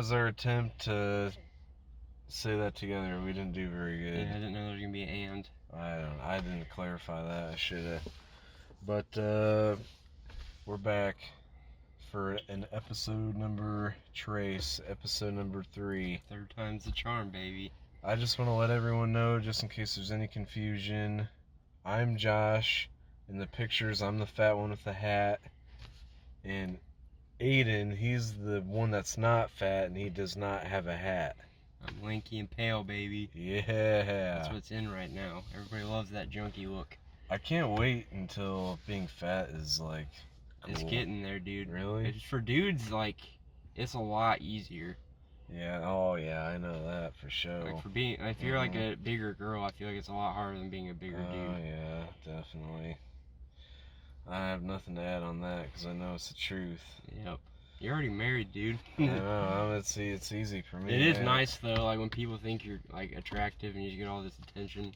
was our attempt to say that together. We didn't do very good. Yeah, I didn't know there was gonna be an and. I didn't clarify that. I should have. But we're back for an episode number 3. Third time's the charm, baby. I just want to let everyone know, just in case there's any confusion, I'm Josh. In the pictures, I'm the fat one with the hat. And Aiden, he's the one that's not fat and he does not have a hat. I'm lanky and pale, baby. Yeah. That's what's in right now. Everybody loves that junkie look. I can't wait until being fat is like cool. It's getting there, dude. Really? It's for dudes, like, it's a lot easier. Yeah, oh yeah, I know that for sure. Like, if you're like a bigger girl, I feel like it's a lot harder than being a bigger dude. Oh yeah, definitely. I have nothing to add on that because I know it's the truth. Yep. You're already married, dude. I know, it's easy for me. It is nice though, like when people think you're like attractive and you get all this attention.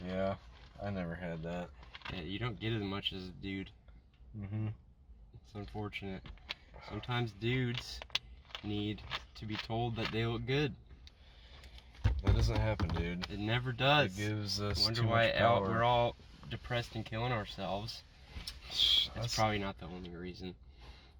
Yeah, I never had that. Yeah, you don't get as much as a dude. It's unfortunate. Sometimes dudes need to be told that they look good. That doesn't happen, dude. It never does. It gives us Wonder too why much power. we're all depressed and killing ourselves. That's probably not the only reason.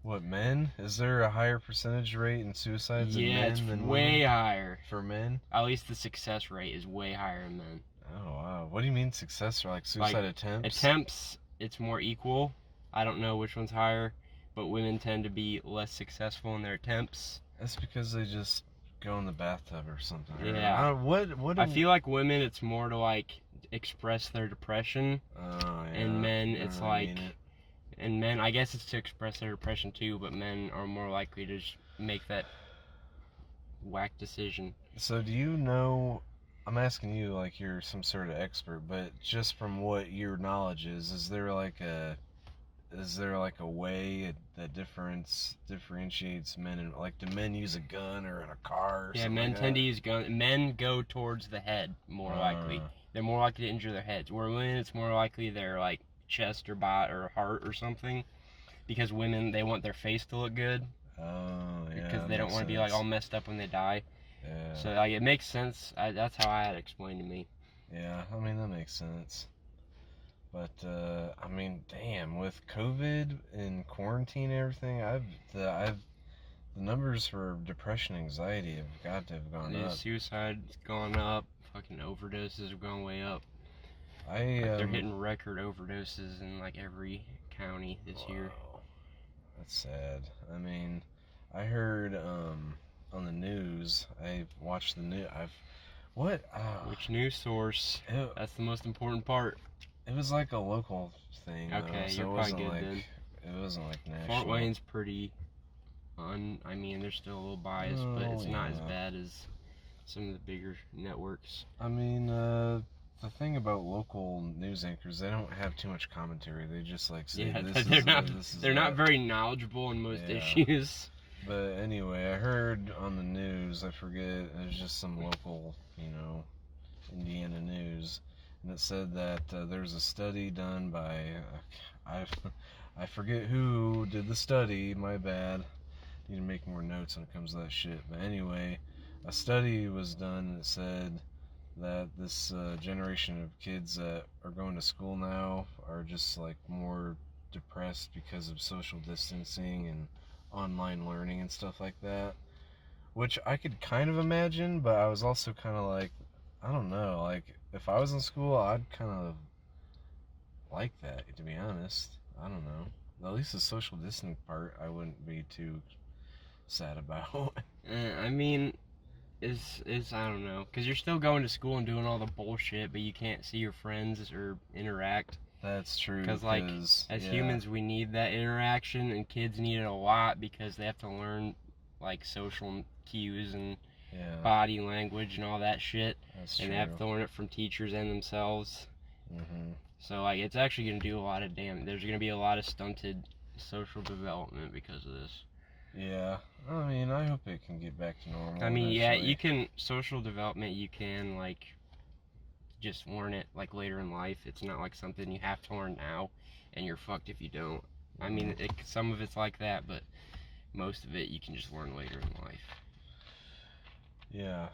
What, men? Is there a higher percentage rate in suicides in men it's than way women? higher. For men? At least the success rate is way higher in men. Oh, wow. What do you mean success? Or like suicide attempts? Attempts, it's more equal. I don't know which one's higher, but women tend to be less successful in their attempts. That's because they just go in the bathtub or something. Yeah. I feel like women, it's more to like express their depression. Oh, yeah. And men, it's like... And men, I guess it's to express their depression too, but men are more likely to just make that whack decision. So do you know, I'm asking you like you're some sort of expert, but just from what your knowledge is there like a way that differentiates men and like, do men use a gun or in a car or something? Yeah, men like tend that? to use guns. Men go towards the head more likely. They're more likely to injure their heads. Where women, it's more likely they're like chest or bot or heart or something, because women, they want their face to look good. Oh yeah, because they don't want to be like all messed up when they die. Yeah, so like it makes sense. That's how I had it explained to me. Yeah, I mean that makes sense, but I mean, damn, with COVID and quarantine and everything, the numbers for depression, anxiety have got to have gone up. Suicide's gone up. Fucking overdoses have gone way up. They're hitting record overdoses in like every county this year. That's sad. I mean, I heard on the news. I watched the news. Which news source? That's the most important part. It was like a local thing. Okay, so you're probably good then. It wasn't like national. Fort Wayne's pretty. I mean, there's still a little biased, but it's not as bad as some of the bigger networks. I mean, the thing about local news anchors, they don't have too much commentary. They just like say they're not very knowledgeable on most issues. But anyway, I heard on the news, I forget, it was just some local, Indiana news, and it said that there's a study done by, I forget who did the study, my bad. Need to make more notes when it comes to that shit. But anyway, a study was done that said that this generation of kids that are going to school now are just like more depressed because of social distancing and online learning and stuff like that, which I could kind of imagine, but I was also kind of like, I don't know, like if I was in school, I'd kind of like that, to be honest. I don't know, at least the social distancing part I wouldn't be too sad about. I mean, is I don't know, because you're still going to school and doing all the bullshit, but you can't see your friends or interact. That's true. Because like as humans, we need that interaction, and kids need it a lot because they have to learn like social cues and body language and all that shit. That's and true. They have to learn it from teachers and themselves. So like it's actually going to do a lot of damage. There's going to be a lot of stunted social development because of this. Yeah, I mean, I hope it can get back to normal. I mean, eventually. You can, social development, you can, like, just learn it, like, later in life. It's not, like, something you have to learn now, and you're fucked if you don't. I mean, some of it's like that, but most of it you can just learn later in life. Yeah.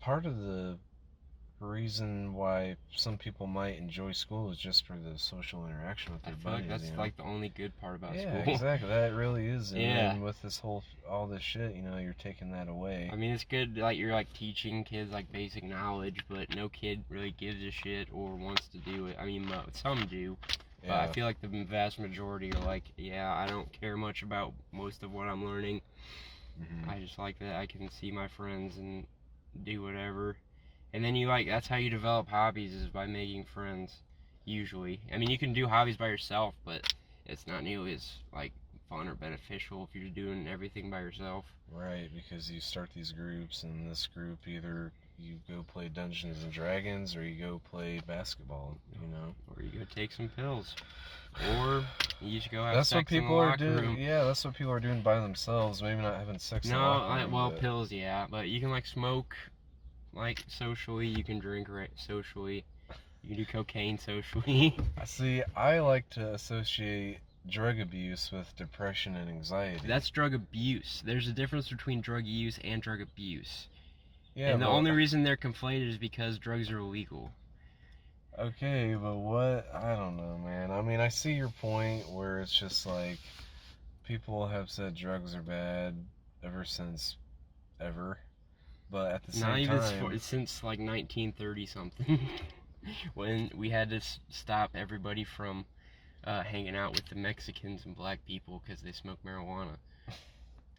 Part of the reason why some people might enjoy school is just for the social interaction with I their feel like buddies. that's like the only good part about Yeah, school. exactly. That really is. And Yeah. then with this all this shit, you're taking that away. I mean, it's good, like, you're, like, teaching kids, like, basic knowledge, but no kid really gives a shit or wants to do it. I mean, some do, but I feel like the vast majority are like, yeah, I don't care much about most of what I'm learning. Mm-hmm. I just like that I can see my friends and do whatever. And then that's how you develop hobbies, is by making friends, usually. I mean, you can do hobbies by yourself, but it's not nearly as, like, fun or beneficial if you're doing everything by yourself. Right, because you start these groups, and this group either you go play Dungeons and Dragons or you go play basketball, Or you go take some pills. Or you just go have That's sex what people in the are locker doing. room. Yeah, that's what people are doing by themselves. Maybe not having sex in the locker room. Well, pills, yeah. But you can, like, smoke, like, socially. You can drink socially. You can do cocaine socially. See, I like to associate drug abuse with depression and anxiety. That's drug abuse. There's a difference between drug use and drug abuse. Yeah, and the only reason they're conflated is because drugs are illegal. Okay, but what? I don't know, man. I mean, I see your point where it's just like people have said drugs are bad ever since ever, but at the same time, since like 1930 something, when we had to stop everybody from hanging out with the Mexicans and black people because they smoke marijuana.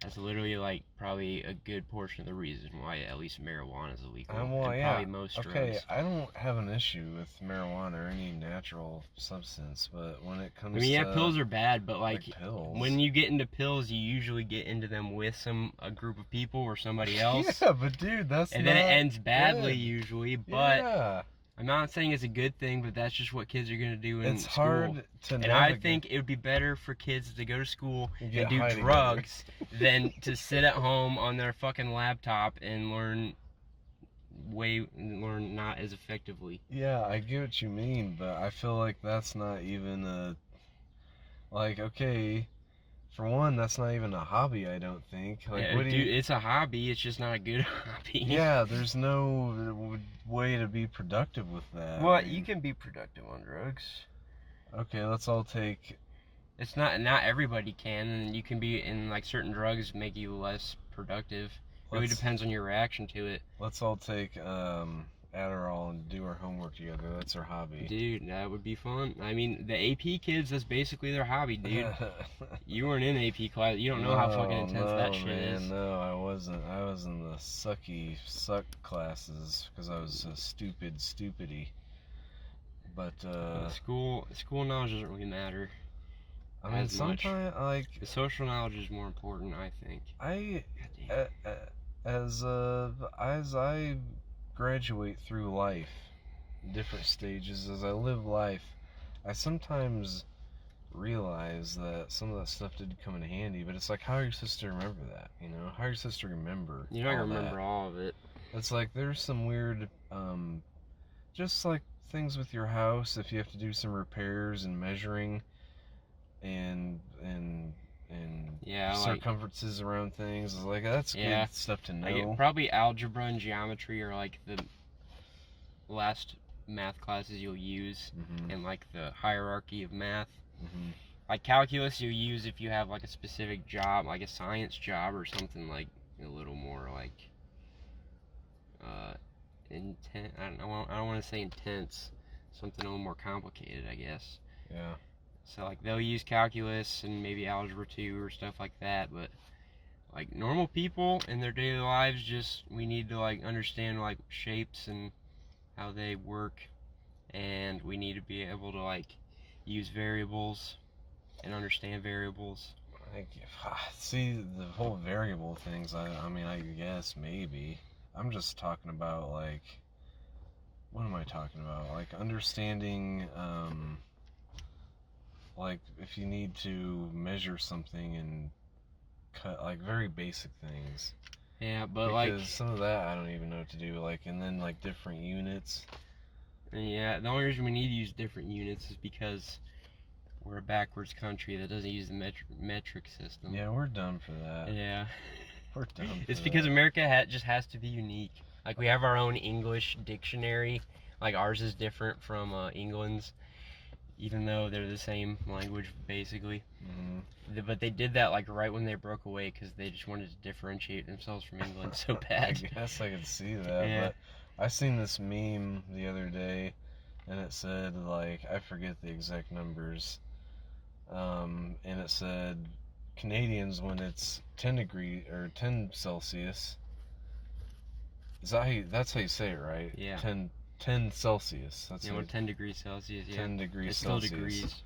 That's literally, like, probably a good portion of the reason why at least marijuana is illegal. Probably most drugs. Okay, I don't have an issue with marijuana or any natural substance, but when it comes to... pills are bad, but, like pills. when you get into pills, you usually get into them with a group of people or somebody else. Yeah, but dude, that's and then it ends badly usually, but... Yeah. I'm not saying it's a good thing, but that's just what kids are going to do in school. It's hard to And I think it would be better for kids to go to school and do drugs than to sit at home on their fucking laptop and learn not as effectively. Yeah, I get what you mean, but I feel like that's not even a... Like, okay... For one, that's not even a hobby, I don't think. Like, yeah, it's a hobby, it's just not a good hobby. Yeah, there's no way to be productive with that. Well, you can be productive on drugs. Okay, let's all take... It's not everybody can, and you can be in, like, certain drugs make you less productive. It really depends on your reaction to it. Let's all take Adderall and do our homework together. That's our hobby. Dude, that would be fun. I mean, the AP kids, that's basically their hobby, dude. You weren't in AP class. You don't know how fucking intense that shit is. No, I wasn't. I was in the suck classes because I was a stupidity. But school knowledge doesn't really matter. I mean, sometimes like the social knowledge is more important, I think. As I graduate through life, different stages, as I live life, I sometimes realize that some of that stuff did come in handy, but it's like, how are you supposed to remember that, How are you supposed to remember You're not going to remember all of it. It's like, there's some weird, just like things with your house, if you have to do some repairs and measuring and circumferences around things, it's like, that's good stuff to know. Like, probably algebra and geometry are like the last math classes you'll use in like the hierarchy of math. Like calculus you'll use if you have like a specific job, like a science job or something like a little more like intense. I don't want to say intense, something a little more complicated, I guess. Yeah. So like they'll use calculus and maybe algebra 2 or stuff like that, but like normal people in their daily lives, we need to like understand like shapes and how they work, and we need to be able to like use variables and understand variables. See, the whole variable things, I mean, I guess maybe. I'm just talking about like, what am I talking about? Like understanding, like if you need to measure something and cut, like very basic things. Yeah, but because some of that I don't even know what to do. Like, and then like different units. Yeah, the only reason we need to use different units is because we're a backwards country that doesn't use the metric system. Yeah, we're done for that. Yeah. We're dumb for It's because that. America just has to be unique. Like, we have our own English dictionary. Like, ours is different from England's, even though they're the same language, basically. But they did that, like, right when they broke away because they just wanted to differentiate themselves from England so bad. I guess I could see that, Yeah. but I seen this meme the other day, and it said, like, I forget the exact numbers, and it said Canadians, when it's 10 degree or 10 Celsius, that's how you say it, right? Yeah. 10 Celsius. That's Yeah, 10 degrees Celsius, yeah. 10 degrees It's still Celsius. degrees.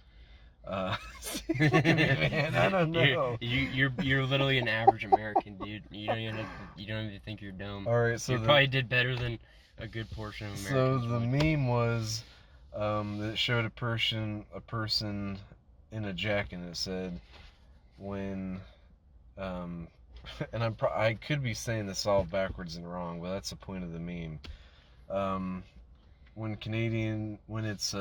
Man, I don't know. You're literally an average American, dude. You don't even think you're dumb. All right, so you probably did better than a good portion of Americans. So the meme was that it showed a person in a jacket, and it said when and I could be saying this all backwards and wrong, but that's the point of the meme. When it's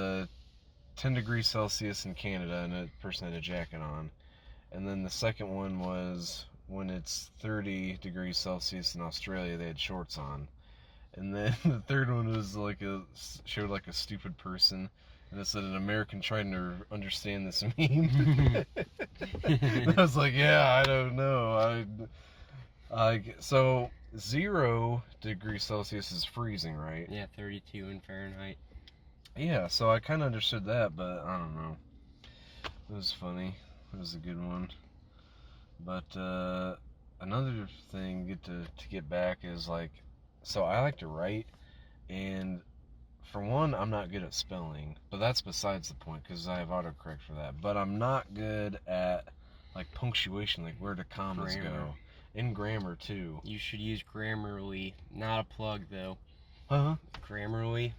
10 degrees Celsius in Canada and a person had a jacket on, and then the second one was when it's 30 degrees Celsius in Australia, they had shorts on. And then the third one was showed like a stupid person, and it said an American trying to understand this meme. And I was like, yeah, I don't know. So 0 degrees Celsius is freezing, right? Yeah, 32 in Fahrenheit. Yeah, so I kind of understood that, but I don't know. It was funny. It was a good one. But another thing to get back is like, so I like to write, and for one, I'm not good at spelling, but that's besides the point because I have autocorrect for that. But I'm not good at like punctuation, like where the commas go, and grammar too. You should use Grammarly, not a plug though. Huh? Grammarly.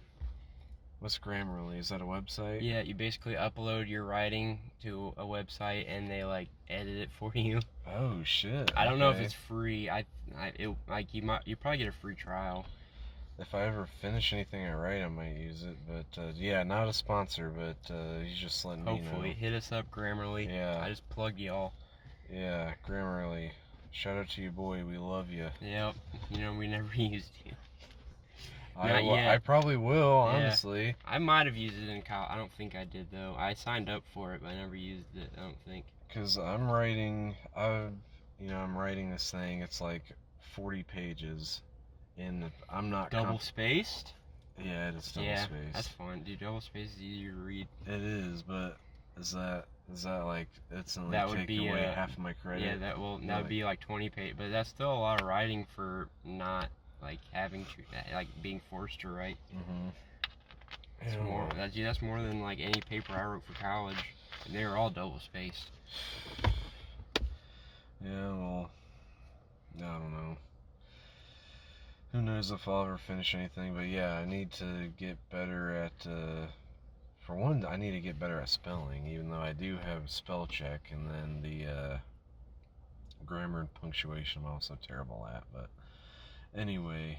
What's Grammarly? Is that a website? Yeah, you basically upload your writing to a website and they like edit it for you. Oh shit! I don't know if it's free. You probably get a free trial. If I ever finish anything I write, I might use it. But yeah, not a sponsor, but he's just letting me know. Hopefully, hit us up, Grammarly. Yeah. I just plugged y'all. Yeah, Grammarly. Shout out to you, boy. We love you. Yep. We never used you. I probably will, honestly. Yeah. I might have used it in college. I don't think I did though. I signed up for it, but I never used it. I don't think. Cause I'm writing this thing. It's like 40 pages, and I'm not double spaced. Yeah, it is double spaced. Yeah, that's fine, dude. Double spaced is easier to read. It is, but is that like instantly take away half of my credit? Yeah, that would be like 20 pages, but that's still a lot of writing for not like having to being forced to write. That's more than like any paper I wrote for college, and they were all double spaced. Yeah, well, I don't know. Who knows if I'll ever finish anything? But yeah, I need to get better at. For one, I need to get better at spelling, even though I do have spell check, and then the grammar and punctuation I'm also terrible at. But anyway,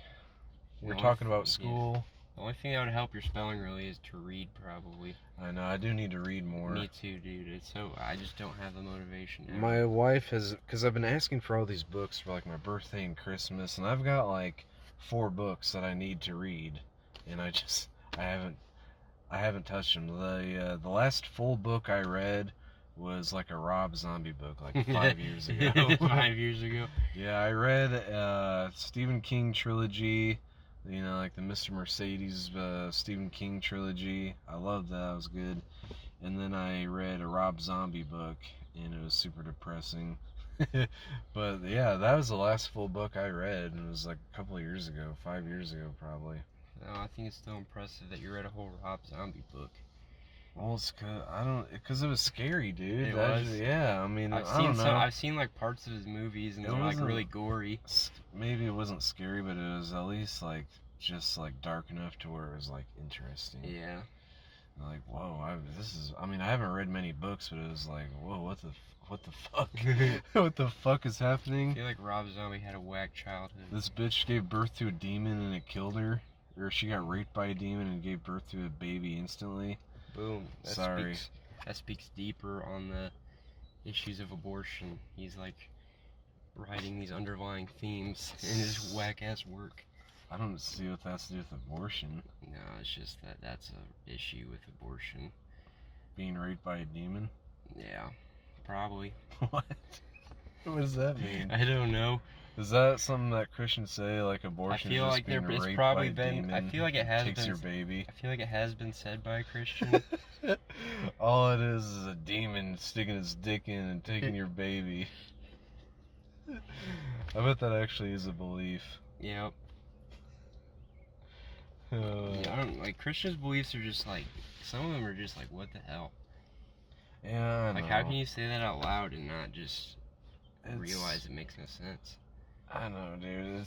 we're talking about school. Yeah. The only thing that would help your spelling really is to read, probably. I know, I do need to read more. Me too, dude. I just don't have the motivation now. My wife has, because I've been asking for all these books for like my birthday and Christmas, and I've got like 4 books that I need to read, and I haven't touched them. The last full book I read was like a Rob Zombie book, like 5 years ago. 5 years ago. Yeah, I read Stephen King trilogy, like the Mr. Mercedes Stephen King trilogy. I loved that. It was good. And then I read a Rob Zombie book, and it was super depressing. But yeah, that was the last full book I read, and it was like a couple of years ago, 5 years ago probably. No, I think it's still impressive that you read a whole Rob Zombie book. Well, it's because it was scary, dude. It was. Yeah, I mean, I've seen like parts of his movies, and they're like really gory. Maybe it wasn't scary, but it was at least like just like dark enough to where it was like interesting. Yeah. Like, whoa, I haven't read many books, but it was like, whoa, what the fuck? What the fuck is happening? I feel like Rob Zombie had a whack childhood. This bitch gave birth to a demon and it killed her. Or she got raped by a demon and gave birth to a baby instantly. Boom. Sorry. That speaks deeper on the issues of abortion. He's like writing these underlying themes in his whack-ass work. I don't see what that has to do with abortion. No, it's just that's a issue with abortion. Being raped by a demon? Yeah, probably. What? What does that mean? I don't know. Is that something that Christians say, like abortion is just being it's raped probably by a been. demon? I feel like it has takes been. your baby. I feel like it has been said by a Christian. All it is a demon sticking his dick in and taking your baby. I bet that actually is a belief. Yep. Yeah, I don't like Christians' beliefs are just like some of them are just like what the hell. Yeah, I know. Like how can you say that out loud and not just realize it makes no sense? I know, dude.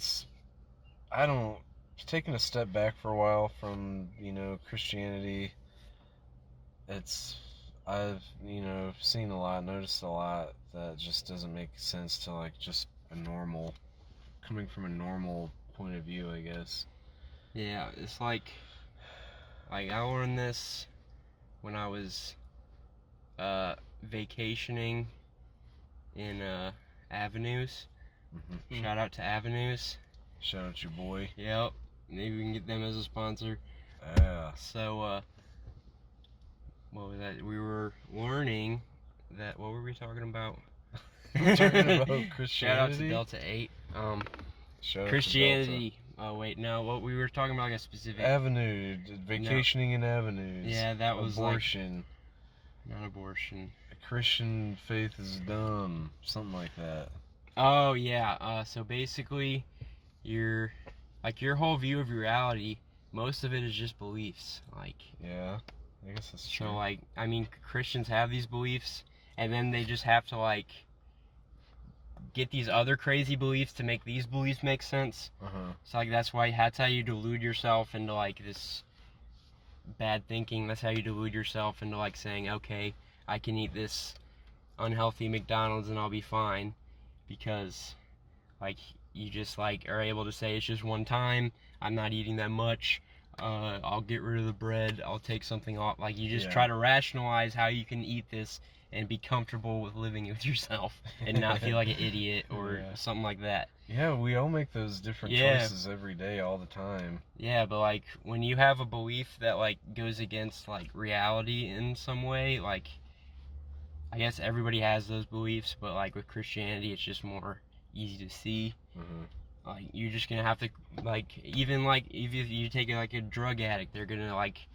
I don't. Taking a step back for a while from Christianity. I've seen a lot, noticed a lot that just doesn't make sense to like just coming from a normal point of view, I guess. Yeah, it's like I learned this when I was vacationing in Avenues. Mm-hmm. Shout out to Avenues. Shout out your boy. Yep, maybe we can get them as a sponsor. Yeah. So what was that? We were learning that. What were we talking about? We're talking about Christianity. Shout out to Delta 8. Shout Christianity. Oh wait, no. What we were talking about, like a specific Avenue, vacationing in avenues. Yeah, that was abortion. Not abortion. Christian faith is dumb. Something like that. Oh yeah. So basically, your whole view of reality, most of it is just beliefs. Like. Yeah. I guess that's true. So like, I mean, Christians have these beliefs, and then they just have to like get these other crazy beliefs to make these beliefs make sense. So like that's how you delude yourself into like this bad thinking. That's how you delude yourself into like saying, okay, I can eat this unhealthy McDonald's and I'll be fine, because like you just like are able to say it's just one time, I'm not eating that much, I'll get rid of the bread, I'll take something off. Like you just try to rationalize how you can eat this and be comfortable with living with yourself and not feel like an idiot or something like that. Yeah, we all make those different choices every day, all the time. Yeah, but like when you have a belief that like goes against like reality in some way, like I guess everybody has those beliefs, but like with Christianity, it's just more easy to see. Like you're just gonna have to like even like if you take like a drug addict, they're gonna like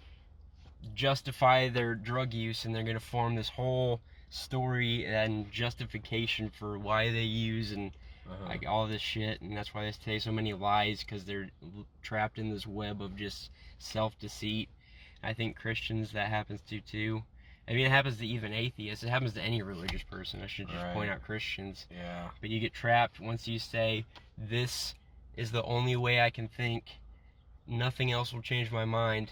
justify their drug use, and they're gonna form this whole story and justification for why they use and like all this shit, and that's why they say so many lies, because they're trapped in this web of just self-deceit. I think Christians, that happens to too. I mean, it happens to even atheists. It happens to any religious person. I should just point out Christians. Yeah. But you get trapped once you say, this is the only way I can think, nothing else will change my mind.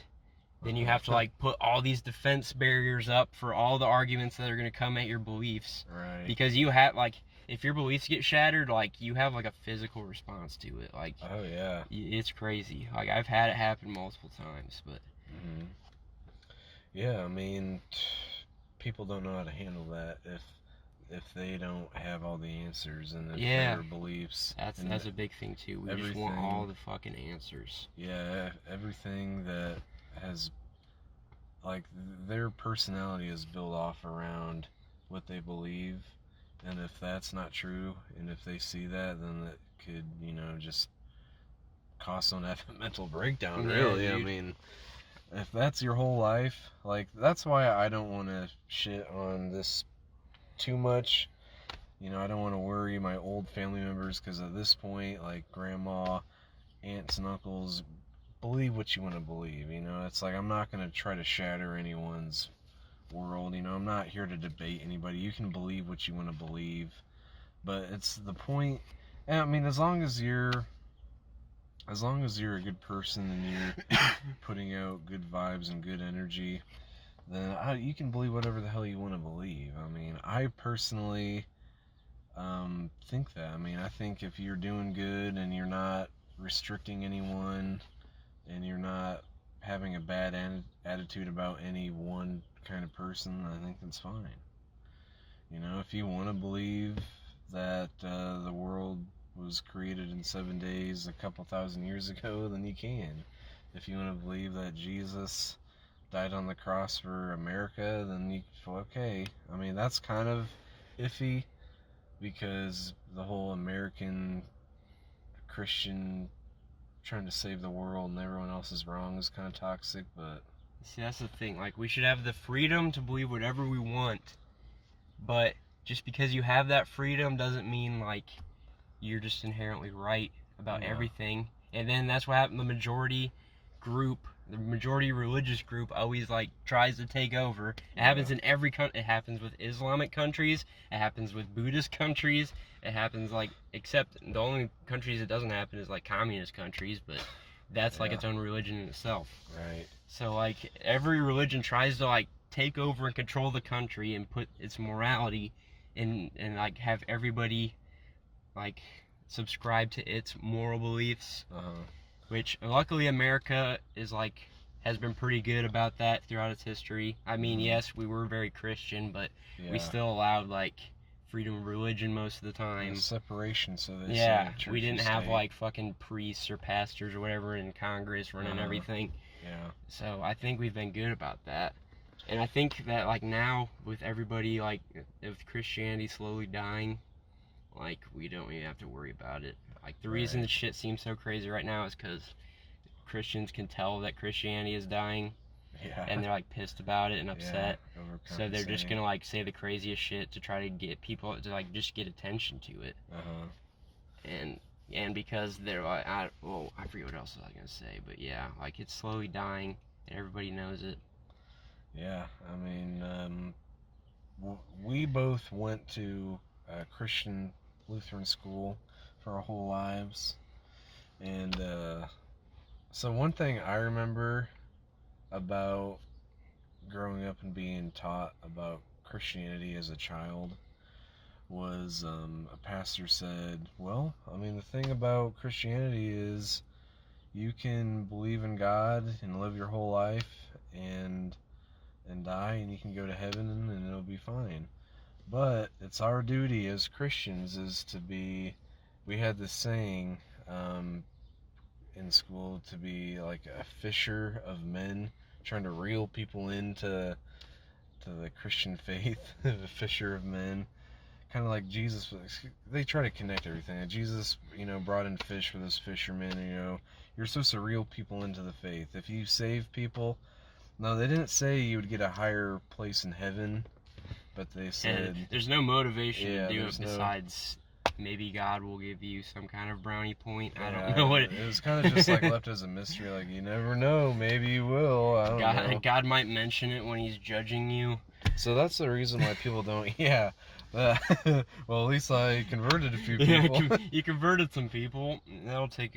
Then you have to like put all these defense barriers up for all the arguments that are going to come at your beliefs. Right. Because you have like, if your beliefs get shattered, like you have like a physical response to it. Like, oh yeah, it's crazy. Like I've had it happen multiple times, but. Yeah, I mean, people don't know how to handle that if they don't have all the answers and their beliefs. That's a big thing too. We just want all the fucking answers. Yeah, everything that has, like, their personality is built off around what they believe, and if that's not true, and if they see that, then that could, just cause them to have a mental breakdown, really. I mean, if that's your whole life, like, that's why I don't want to shit on this too much. I don't want to worry my old family members, because at this point, like, grandma, aunts, and uncles, believe what you want to believe. It's like, I'm not going to try to shatter anyone's world. I'm not here to debate anybody. You can believe what you want to believe, but it's the point. And I mean, as long as you're a good person and you're putting out good vibes and good energy, then you can believe whatever the hell you want to believe. I mean, I personally think that. I mean, I think if you're doing good and you're not restricting anyone and you're not having a bad attitude about any one kind of person, I think that's fine. If you want to believe that the world was created in 7 days a couple thousand years ago, then you can. If you want to believe that Jesus died on the cross for America, then okay. I mean, that's kind of iffy, because the whole American Christian trying to save the world and everyone else is wrong is kind of toxic, but... See, that's the thing. Like, we should have the freedom to believe whatever we want, but just because you have that freedom doesn't mean, like, you're just inherently right about everything. And then that's what happened. The majority religious group always, like, tries to take over. It happens in every country. It happens with Islamic countries. It happens with Buddhist countries. It happens, like, except the only countries it doesn't happen is, like, communist countries, but that's, like, its own religion in itself. Right. So, like, every religion tries to, like, take over and control the country and put its morality in, and, like, have everybody, like, subscribe to its moral beliefs. Which, luckily, America is, like, has been pretty good about that throughout its history. I mean, yes, we were very Christian, but we still allowed, like, freedom of religion most of the time. Separation, so they say we didn't have, like, fucking priests or pastors or whatever in Congress running everything. Yeah. So I think we've been good about that. And I think that, like, now, with everybody, like, with Christianity slowly dying, like, we don't even have to worry about it. Like, the reason the shit seems so crazy right now is because Christians can tell that Christianity is dying. Yeah. And they're, like, pissed about it and upset. Yeah, so they're just gonna, like, say the craziest shit to try to get people to, like, just get attention to it. And because they're, like, I forget what else I was gonna say, but yeah, like, it's slowly dying and everybody knows it. Yeah, I mean, we both went to a Christian Lutheran school for our whole lives, and so one thing I remember about growing up and being taught about Christianity as a child was a pastor said, well, I mean, the thing about Christianity is you can believe in God and live your whole life and die, and you can go to heaven and it'll be fine. But it's our duty as Christians is to be, we had this saying in school, to be like a fisher of men, trying to reel people into the Christian faith, a fisher of men. Kind of like Jesus, they try to connect everything. Jesus, brought in fish for those fishermen, you're supposed to reel people into the faith. If you save people, no, they didn't say you would get a higher place in heaven, but they said... And there's no motivation to do it besides maybe God will give you some kind of brownie point. I don't know what it was kind of just like left as a mystery, like you never know, maybe you will. I don't know. God might mention it when he's judging you. So that's the reason why people don't... well, at least I converted a few people. Yeah, you converted some people. That'll take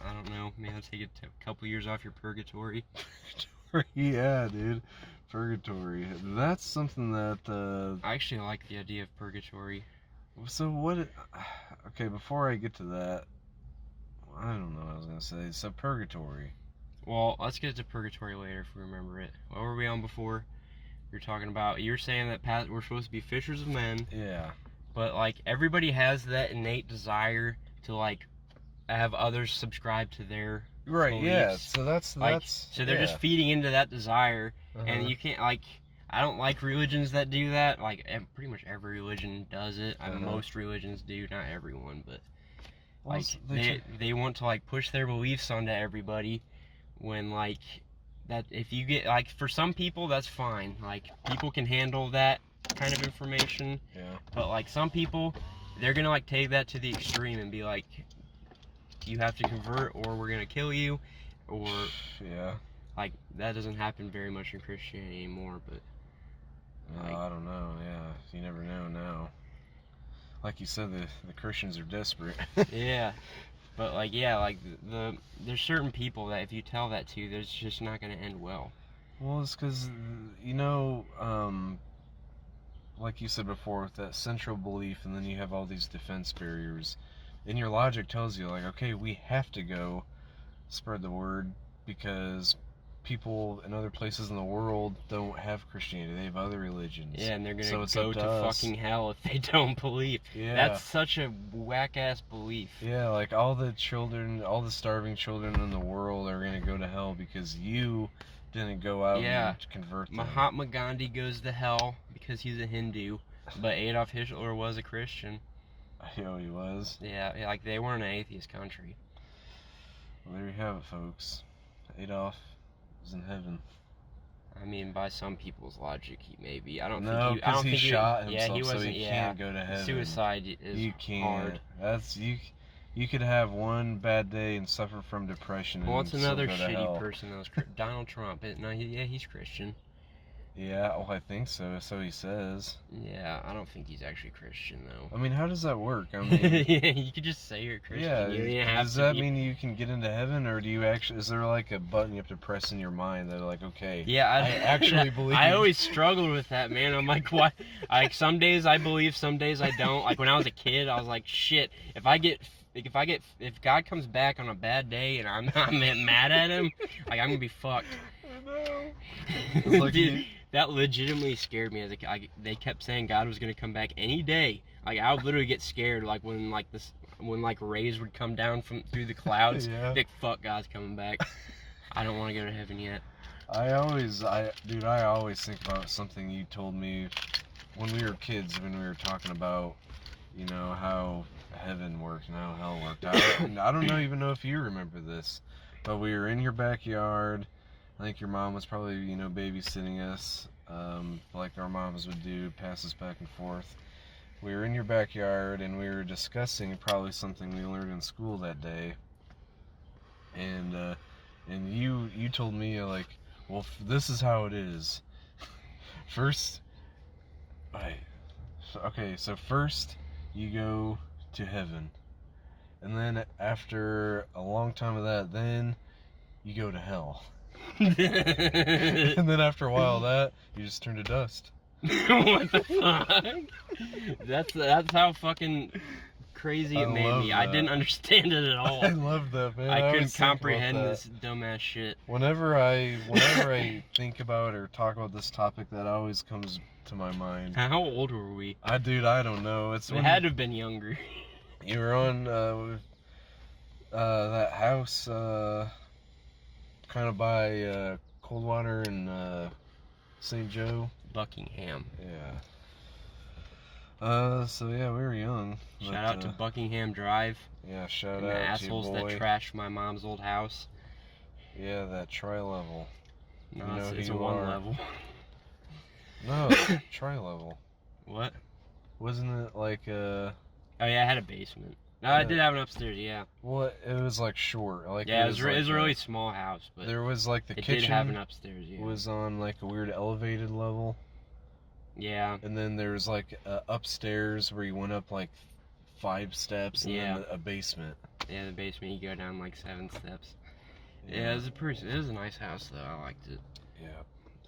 I don't know, maybe that'll take a couple years off your purgatory. Yeah, dude. Purgatory. That's something that... I actually like the idea of purgatory. So what... Okay, before I get to that, I don't know what I was going to say. So purgatory. Well, let's get to purgatory later if we remember it. What were we on before? You're talking about... You're saying that we're supposed to be fishers of men. Yeah. But, like, everybody has that innate desire to, like, have others subscribe to their beliefs. Yeah. So that's so they're just feeding into that desire, and you can't, like... I don't like religions that do that. Like, pretty much every religion does it. Most religions do, not everyone, but like they want to, like, push their beliefs onto everybody. When, like, that, if you get, like, for some people that's fine. Like, people can handle that kind of information. Yeah. But, like, some people, they're gonna, like, take that to the extreme and be like, you have to convert or we're gonna kill you, or like, that doesn't happen very much in Christianity anymore, but. I don't know, yeah. You never know now. Like you said, the Christians are desperate. Yeah. But, like, yeah, like, there's certain people that if you tell that to, there's just not going to end well. Well, it's because, like you said before, with that central belief, and then you have all these defense barriers, and your logic tells you, like, okay, we have to go spread the word, because people in other places in the world don't have Christianity. They have other religions. Yeah, and they're gonna So it's go up to to us. fucking hell if they don't believe. Yeah. That's such a whack ass belief. Yeah, like all the starving children in the world are gonna go to hell because you didn't go out and convert them. Mahatma Gandhi goes to hell because he's a Hindu, but Adolf Hitler was a Christian. Oh, he was? Yeah, like they weren't an atheist country. Well, there you have it, folks. Adolf is in heaven. I mean, by some people's logic, he maybe. I don't No, think he. I don't because he think shot he, himself, yeah, he so wasn't. he Yeah, can't go to heaven. suicide is You can't. hard. That's you could have one bad day and suffer from depression. Well, what's and another still go to shitty hell. person that was Donald Trump? He's Christian. Yeah, well, I think so. So he says. Yeah, I don't think he's actually Christian though. I mean, how does that work? I mean, yeah, you could just say you're Christian. yeah. You don't have Does to that be. mean you can get into heaven, or do you actually? Is there like a button you have to press in your mind that like, okay, Yeah, I actually believe. I always struggled with that, man. I'm like, what? Like some days I believe, some days I don't. Like when I was a kid, I was like, shit. If God comes back on a bad day and I'm mad at him, like I'm gonna be fucked. I know. It's like Dude, that legitimately scared me as a kid. They kept saying God was gonna come back any day. Like I would literally get scared, like when rays would come down through the clouds. Yeah. Like fuck, God's coming back. I don't want to go to heaven yet. I always think about something you told me when we were kids, when we were talking about, you know, how heaven worked and how hell worked. I don't even know if you remember this, but we were in your backyard. I think your mom was probably, you know, babysitting us, like our moms would do, pass us back and forth. We were in your backyard and we were discussing probably something we learned in school that day. And you told me, like, well, this is how it is. First you go to heaven, and then after a long time of that, then you go to hell. And then after a while of that, you just turn to dust. What the fuck? That's how fucking crazy it made me. I didn't understand it at all. I love that, man. I couldn't comprehend this dumbass shit. Whenever I think about or talk about this topic, that always comes to my mind. How old were we? I don't know. We had to have been younger. You were on that house kind of by Coldwater and St. Joe. Buckingham. Yeah. So yeah, we were young. Shout out to Buckingham Drive. Yeah, shout and out the to assholes your boy. that trashed my mom's old house. Yeah, that tri-level. No, You know it's who a you one are. level. No, tri-level. What? Wasn't it like Oh yeah, I had a basement. No, I did have an upstairs. Yeah. Well, it was like short. Like Yeah, it was like a really small house, but there was like the it kitchen did have an upstairs. Yeah. was on like a weird elevated level, Yeah. and then there was like upstairs where you went up like 5 steps, and then a basement. Yeah, the basement. You go down like 7 steps. Yeah, it was a nice house though. I liked it. Yeah.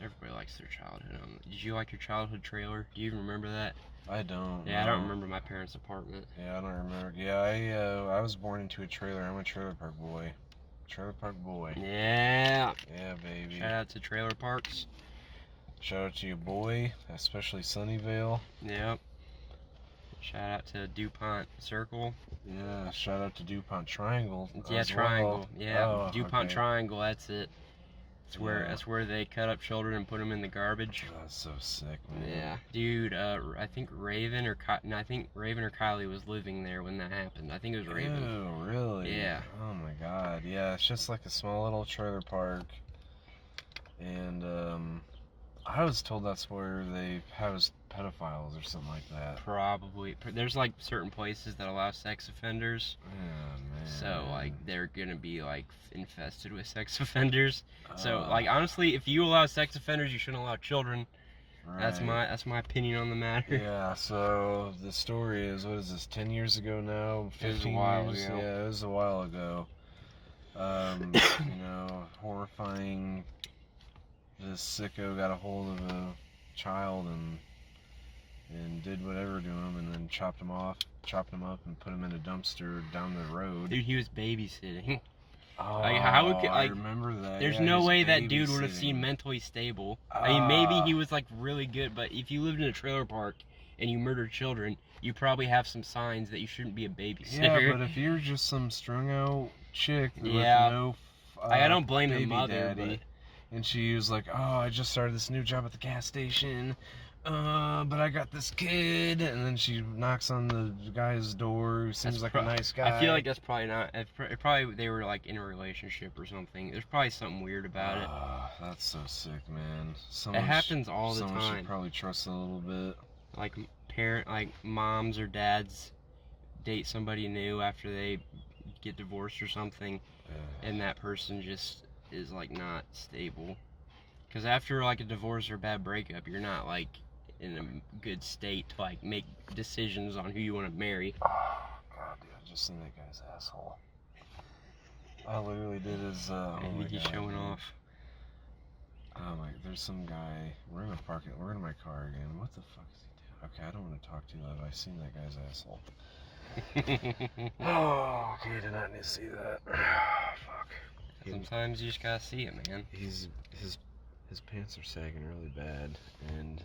Everybody likes their childhood. Did you like your childhood trailer? Do you even remember that? I don't. Yeah, I don't remember my parents' apartment. Yeah, I don't remember. Yeah, I was born into a trailer. I'm a trailer park boy. Trailer park boy. Yeah. Yeah, baby. Shout out to trailer parks. Shout out to your boy, especially Sunnyvale. Yep. Shout out to DuPont Circle. Yeah, shout out to DuPont Triangle. Yeah, as Triangle. well. Yeah, Oh, DuPont okay. Triangle. That's it. That's where they cut up children and put them in the garbage. That's so sick, man. Yeah, dude. I think Raven or Kylie was living there when that happened. I think it was Raven. Oh, really? Yeah. Oh my God. Yeah, it's just like a small little trailer park, and I was told that's where they housed pedophiles or something like that. Probably. There's like certain places that allow sex offenders. Oh man. So like they're gonna be like infested with sex offenders. So like honestly, if you allow sex offenders, you shouldn't allow children. Right. That's my opinion on the matter. Yeah. So the story is, what is this? 10 years ago now? 15 It was a while years? ago. Yeah, it was a while ago. You know, horrifying. This sicko got a hold of a child and did whatever to him, and then chopped him up, and put him in a dumpster down the road. Dude, he was babysitting. Oh, Like, how would, I like, remember that. there's Yeah, no he's way that dude would have babysitting. seemed mentally stable. I mean, maybe he was like really good, but if you lived in a trailer park and you murdered children, you probably have some signs that you shouldn't be a babysitter. Yeah, but if you're just some strung out chick with Yeah. no I don't blame the baby mother, daddy, and she was like, "Oh, I just started this new job at the gas station, but I got this kid," and then she knocks on the guy's door, who seems like a nice guy. I feel like that's probably not. It probably they were like in a relationship or something. There's probably something weird about it. That's so sick, man. It happens all the someone time. should probably trust a little bit. Like moms or dads date somebody new after they get divorced or something, and that person just is like not stable. Because after like a divorce or a bad breakup, you're not like in a good state to like make decisions on who you want to marry. Oh god, dude, I just seen that guy's asshole. I literally did his. I think he's showing off. Oh my, there's some guy. We're in my car again. What the fuck is he doing? Okay, I don't want to talk too loud. I seen that guy's asshole. Oh, okay, did not need to see that. Fuck. Sometimes you just gotta see it, man. His pants are sagging really bad, and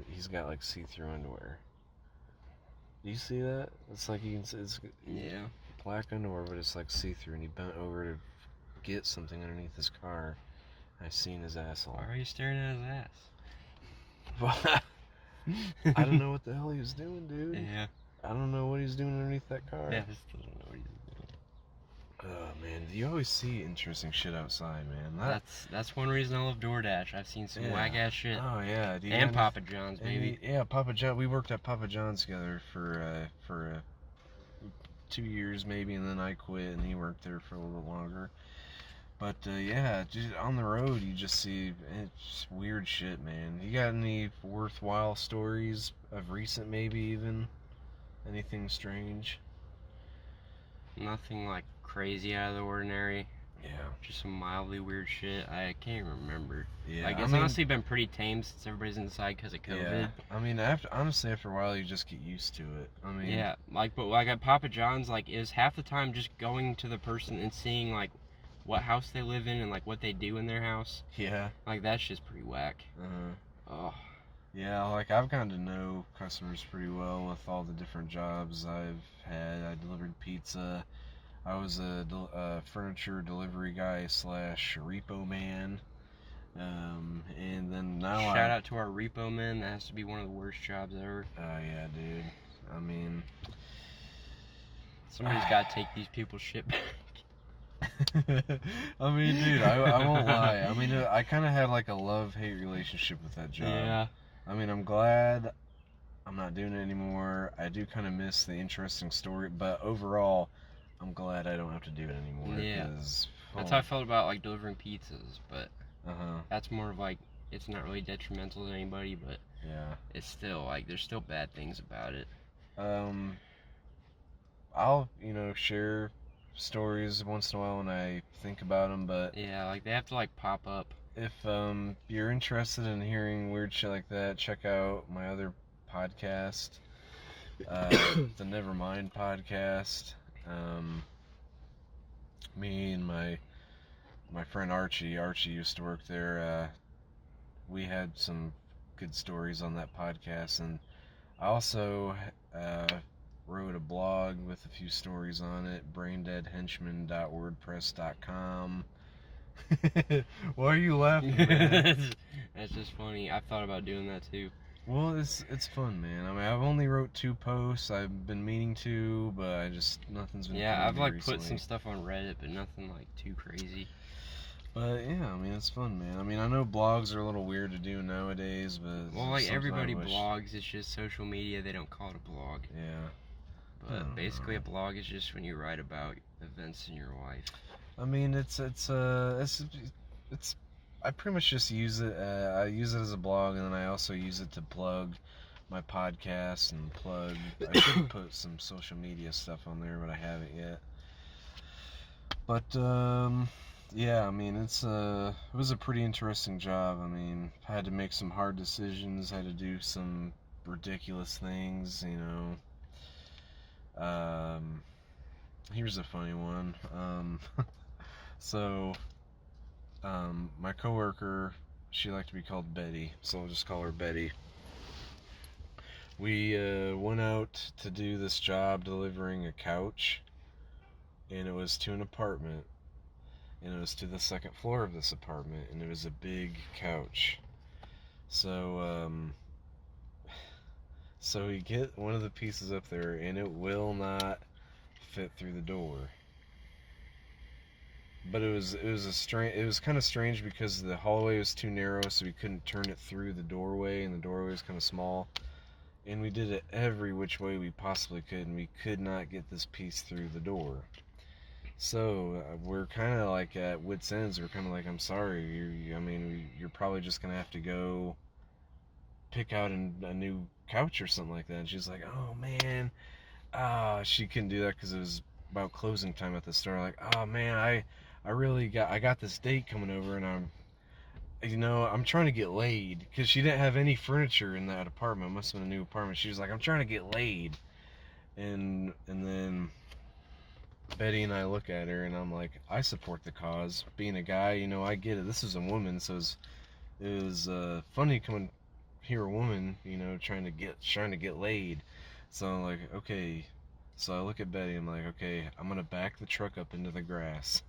he's got like see-through underwear. Do you see that? It's like you can see it's black underwear, but it's like see-through, and he bent over to get something underneath his car. I seen his asshole. Why are you staring at his ass? Well, I don't know what the hell he was doing, dude. Yeah. I don't know what he's doing underneath that car. Yeah, I still don't know what he's doing. Oh man, you always see interesting shit outside, man. That's one reason I love DoorDash. I've seen some whack ass shit. Oh yeah, dude. And Papa John's, baby. Yeah, Papa John. We worked at Papa John's together for 2 years maybe, and then I quit, and he worked there for a little bit longer. But yeah, just on the road, you just see it's weird shit, man. You got any worthwhile stories of recent, maybe even anything strange? Nothing like crazy out of the ordinary. Yeah. Just some mildly weird shit. I can't remember. Yeah. Like, it's honestly been pretty tame since everybody's inside because of COVID. Yeah. I mean, honestly, after a while, you just get used to it. I mean. Yeah. But like at Papa John's, like, is half the time just going to the person and seeing like what house they live in and like what they do in their house. Yeah. Like, that's just pretty whack. Oh. Yeah, like I've gotten to know customers pretty well with all the different jobs I've had. I delivered pizza. I was a furniture delivery guy / repo man. And then now Shout out to our repo men. That has to be one of the worst jobs ever. Oh yeah, dude. I mean, somebody's got to take these people's shit back. I mean, dude, I won't lie. I mean, I kind of had like a love-hate relationship with that job. Yeah. I mean, I'm glad I'm not doing it anymore. I do kind of miss the interesting story, but overall, I'm glad I don't have to do it anymore. Yeah. That's how I felt about like delivering pizzas, but that's more of like, it's not really detrimental to anybody, but yeah, it's still like there's still bad things about it. I'll share stories once in a while when I think about them, but yeah, like they have to like pop up. If you're interested in hearing weird shit like that, check out my other podcast, the Nevermind podcast. Me and my friend Archie used to work there. We had some good stories on that podcast, and I also wrote a blog with a few stories on it, braindeadhenchman.wordpress.com. Why are you laughing, man? That's just funny. I've thought about doing that too. Well, it's fun, man. I mean, I've only wrote 2 posts. I've been meaning to, but nothing's been. Yeah, I've like recently. put some stuff on Reddit, but nothing like too crazy. But yeah, I mean, it's fun, man. I mean, I know blogs are a little weird to do nowadays, but well, like everybody blogs, it's just social media. They don't call it a blog. Yeah. But basically, a blog is just when you write about events in your life. I mean, it's I pretty much just use it. I use it as a blog, and then I also use it to plug my podcast and plug. I should put some social media stuff on there, but I haven't yet. But yeah, I mean, it was a pretty interesting job. I mean, I had to make some hard decisions. I had to do some ridiculous things, Here's a funny one. So, my coworker, she liked to be called Betty, so I'll just call her Betty. We went out to do this job delivering a couch, and it was to an apartment, and it was to the second floor of this apartment, and it was a big couch. So, so we get one of the pieces up there, and it will not fit through the door. But it was kind of strange because the hallway was too narrow, so we couldn't turn it through the doorway, and the doorway was kind of small. And we did it every which way we possibly could, and we could not get this piece through the door. So we're kind of like at wit's ends. We're kind of like, I'm sorry. You're probably just gonna have to go pick out a new couch or something like that. And she's like, oh man, she couldn't do that because it was about closing time at the store. Like, oh man, I got this date coming over, and I'm trying to get laid, because she didn't have any furniture in that apartment. It must have been a new apartment. She was like, I'm trying to get laid. And then Betty and I look at her, and I'm like, I support the cause. Being a guy, I get it. This is a woman, so it was funny coming hear a woman, trying to get laid. So I'm like, okay. So I look at Betty, I'm like, okay, I'm gonna back the truck up into the grass.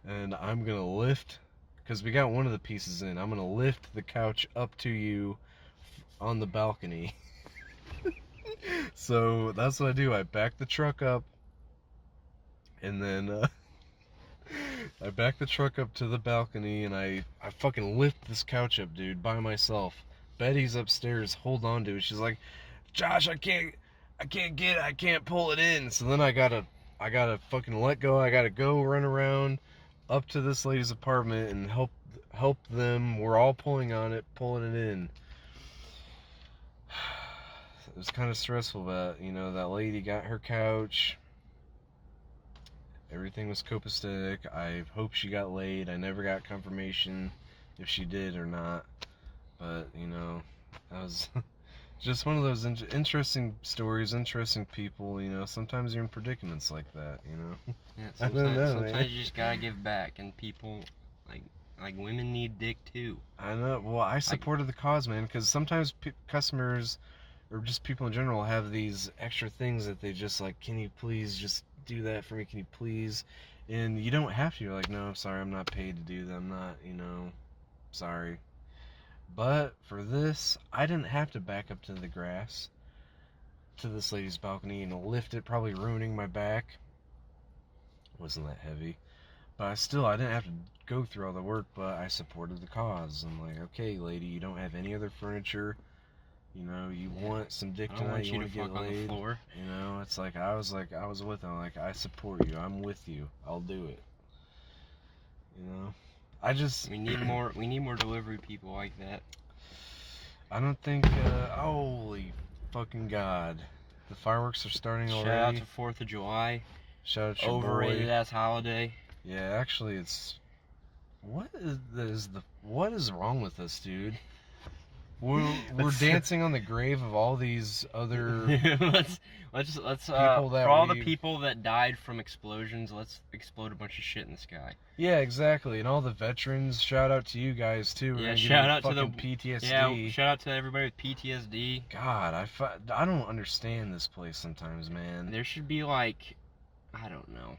And I'm gonna lift, because we got one of the pieces in, I'm gonna lift the couch up to you on the balcony. So that's what I do. I back the truck up, and then I back the truck up to the balcony, and I fucking lift this couch up, dude, by myself. Betty's upstairs, hold on to it. She's like, Josh, I can't pull it in. So then I gotta fucking let go. I gotta go run around up to this lady's apartment and help them. We're all pulling on it, pulling it in. It was kind of stressful, but that lady got her couch. Everything was copacetic. I hope she got laid. I never got confirmation if she did or not. But, that was just one of those interesting stories, interesting people, Sometimes you're in predicaments like that, Yeah, I don't know, sometimes man. you just gotta give back, and people, like women need dick too. I know. Well, I supported the cause, man, because sometimes customers, or just people in general, have these extra things that they just like, can you please just do that for me? Can you please? And you don't have to. You're like, no, I'm sorry, I'm not paid to do that. I'm not, sorry. But for this, I didn't have to back up to the grass, to this lady's balcony, and lift it, probably ruining my back. It wasn't that heavy. But I didn't have to go through all the work, but I supported the cause. I'm like, okay, lady, you don't have any other furniture. You want some dick tonight, you want to get laid. On the floor. It's like, I was with them. Like, I support you. I'm with you. I'll do it. We need more delivery people like that. I don't think, holy fucking God. The fireworks are starting already. Shout out to 4th of July. Shout out to your Overrated boy. ass holiday. Yeah, actually, what is wrong with us, dude? We're dancing on the grave of all these other let's people that for all the people that died from explosions, let's explode a bunch of shit in the sky. Yeah, exactly. And all the veterans, shout out to you guys too. Yeah, shout out to the PTSD. Yeah, shout out to everybody with PTSD. God, I don't understand this place sometimes, man. There should be like, I don't know.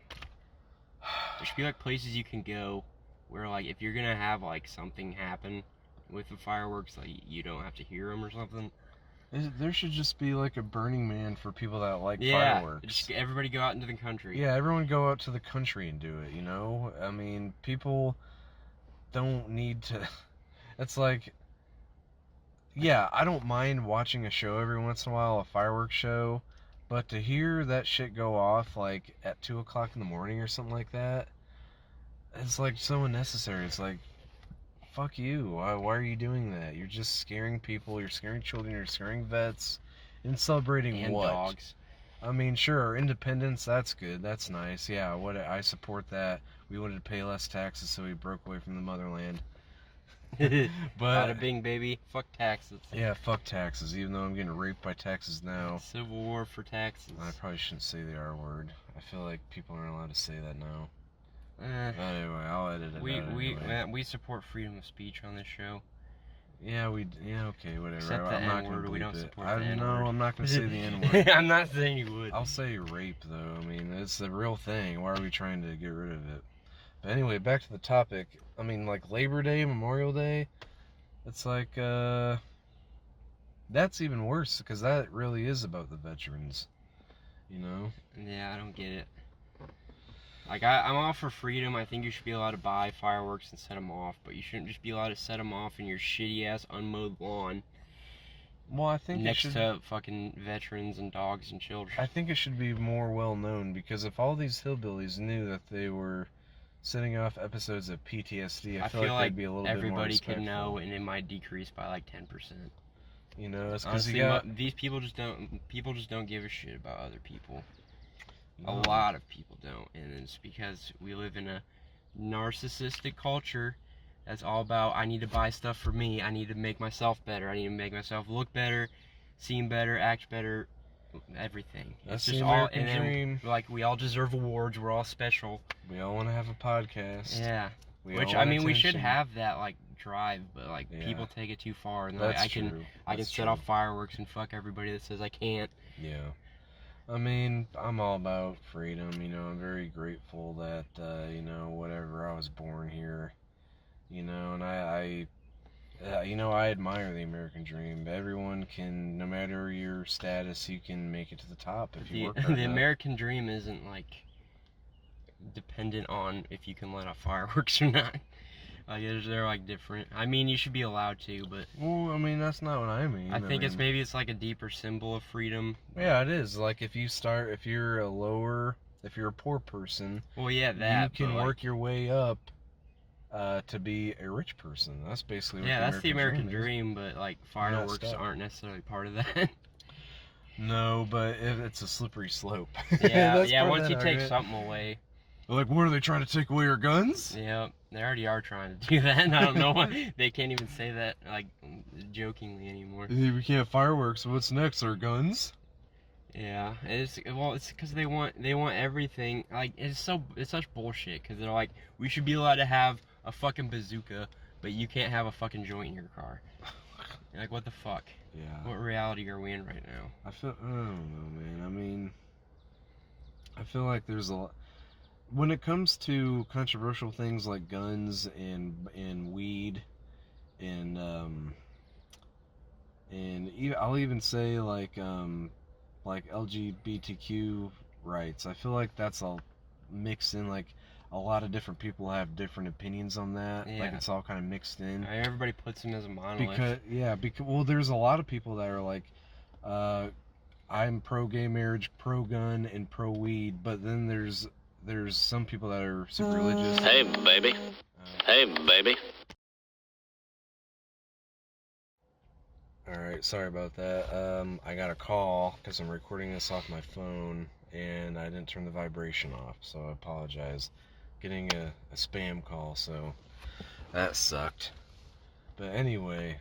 There should be like places you can go where like if you're gonna have like something happen with the fireworks, like you don't have to hear them or something. There should just be like a Burning Man for people that like fireworks. Just everybody go out into the country. Yeah, everyone go out to the country and do it, I mean, people don't need to... It's like... Yeah, I don't mind watching a show every once in a while, a fireworks show, but to hear that shit go off like at 2 o'clock in the morning or something like that, it's like so unnecessary. It's like, fuck you. Why are you doing that? You're just scaring people. You're scaring children. You're scaring vets. And celebrating and what? Dogs. I mean, sure, independence, that's good. That's nice. Yeah, I support that. We wanted to pay less taxes, so we broke away from the motherland. But Bada bing, baby. Fuck taxes. Yeah, fuck taxes, even though I'm getting raped by taxes now. Civil war for taxes. I probably shouldn't say the R word. I feel like people aren't allowed to say that now. Anyway, I'll edit it out anyway. We support freedom of speech on this show. Yeah, okay, whatever. Except the I'm not N-word, gonna we bleep don't it. support the N-word. No, I'm not gonna say the N-word. I'm not saying you would. I'll say rape, though. I mean, it's the real thing. Why are we trying to get rid of it? But anyway, back to the topic. I mean, like Labor Day, Memorial Day, it's like, that's even worse, because that really is about the veterans, you know? Yeah, I don't get it. Like, I'm all for freedom. I think you should be allowed to buy fireworks and set them off, but you shouldn't just be allowed to set them off in your shitty-ass unmowed lawn. Well, I think next to fucking veterans and dogs and children. I think it should be more well known, because if all these hillbillies knew that they were setting off episodes of PTSD, I feel like they'd be a little bit more everybody respectful. could know, and it might decrease by like 10%. You know, it's because honestly, these people just don't give a shit about other people. No. A lot of people don't, and it's because we live in a narcissistic culture that's all about, I need to buy stuff for me, I need to make myself better, I need to make myself look better, seem better, act better, everything. That's it's just the American dream. Like, we all deserve awards, we're all special. We all want to have a podcast. Yeah. Which, I mean, we should have that, like, drive, but, like, people take it too far, and like, I can set off fireworks and fuck everybody that says I can't. Yeah. I mean, I'm all about freedom, you know, I'm very grateful that, you know, whatever, I was born here, you know, and I admire the American dream. Everyone can, no matter your status, you can make it to the top if you work hard enough. The American dream isn't, like, dependent on if you can let off fireworks or not. Like, they're like different. I mean, you should be allowed to, but well, I mean, that's not what I mean. I think it's like a deeper symbol of freedom. Yeah, it is. Like, if you're a poor person, well, yeah, that you can work your way up to be a rich person. That's basically what that's the American dream, but like fireworks aren't necessarily part of that. No, but it's a slippery slope. Yeah, once you take something away. Like, what are they trying to take away our guns? Yeah, they already are trying to do that, and I don't know why they can't even say that, like, jokingly anymore. We can't have fireworks, what's next, our guns? Yeah, it's because they want everything, like, it's such bullshit, because they're like, we should be allowed to have a fucking bazooka, but you can't have a fucking joint in your car. You're like, what the fuck? Yeah. What reality are we in right now? I don't know, man. I mean, I feel like there's a lot. When it comes to controversial things like guns and weed and even, I'll even say like LGBTQ rights, I feel like that's all mixed in. Like, a lot of different people have different opinions on that. Yeah. Like, it's all kind of mixed in. Everybody puts them as a monolith. Because there's a lot of people that are like, I'm pro-gay marriage, pro-gun, and pro-weed, but then there's some people that are super religious. Hey, baby. Hey, baby. Alright, sorry about that. I got a call because I'm recording this off my phone and I didn't turn the vibration off, so I apologize. Getting a spam call, so that sucked. But anyway,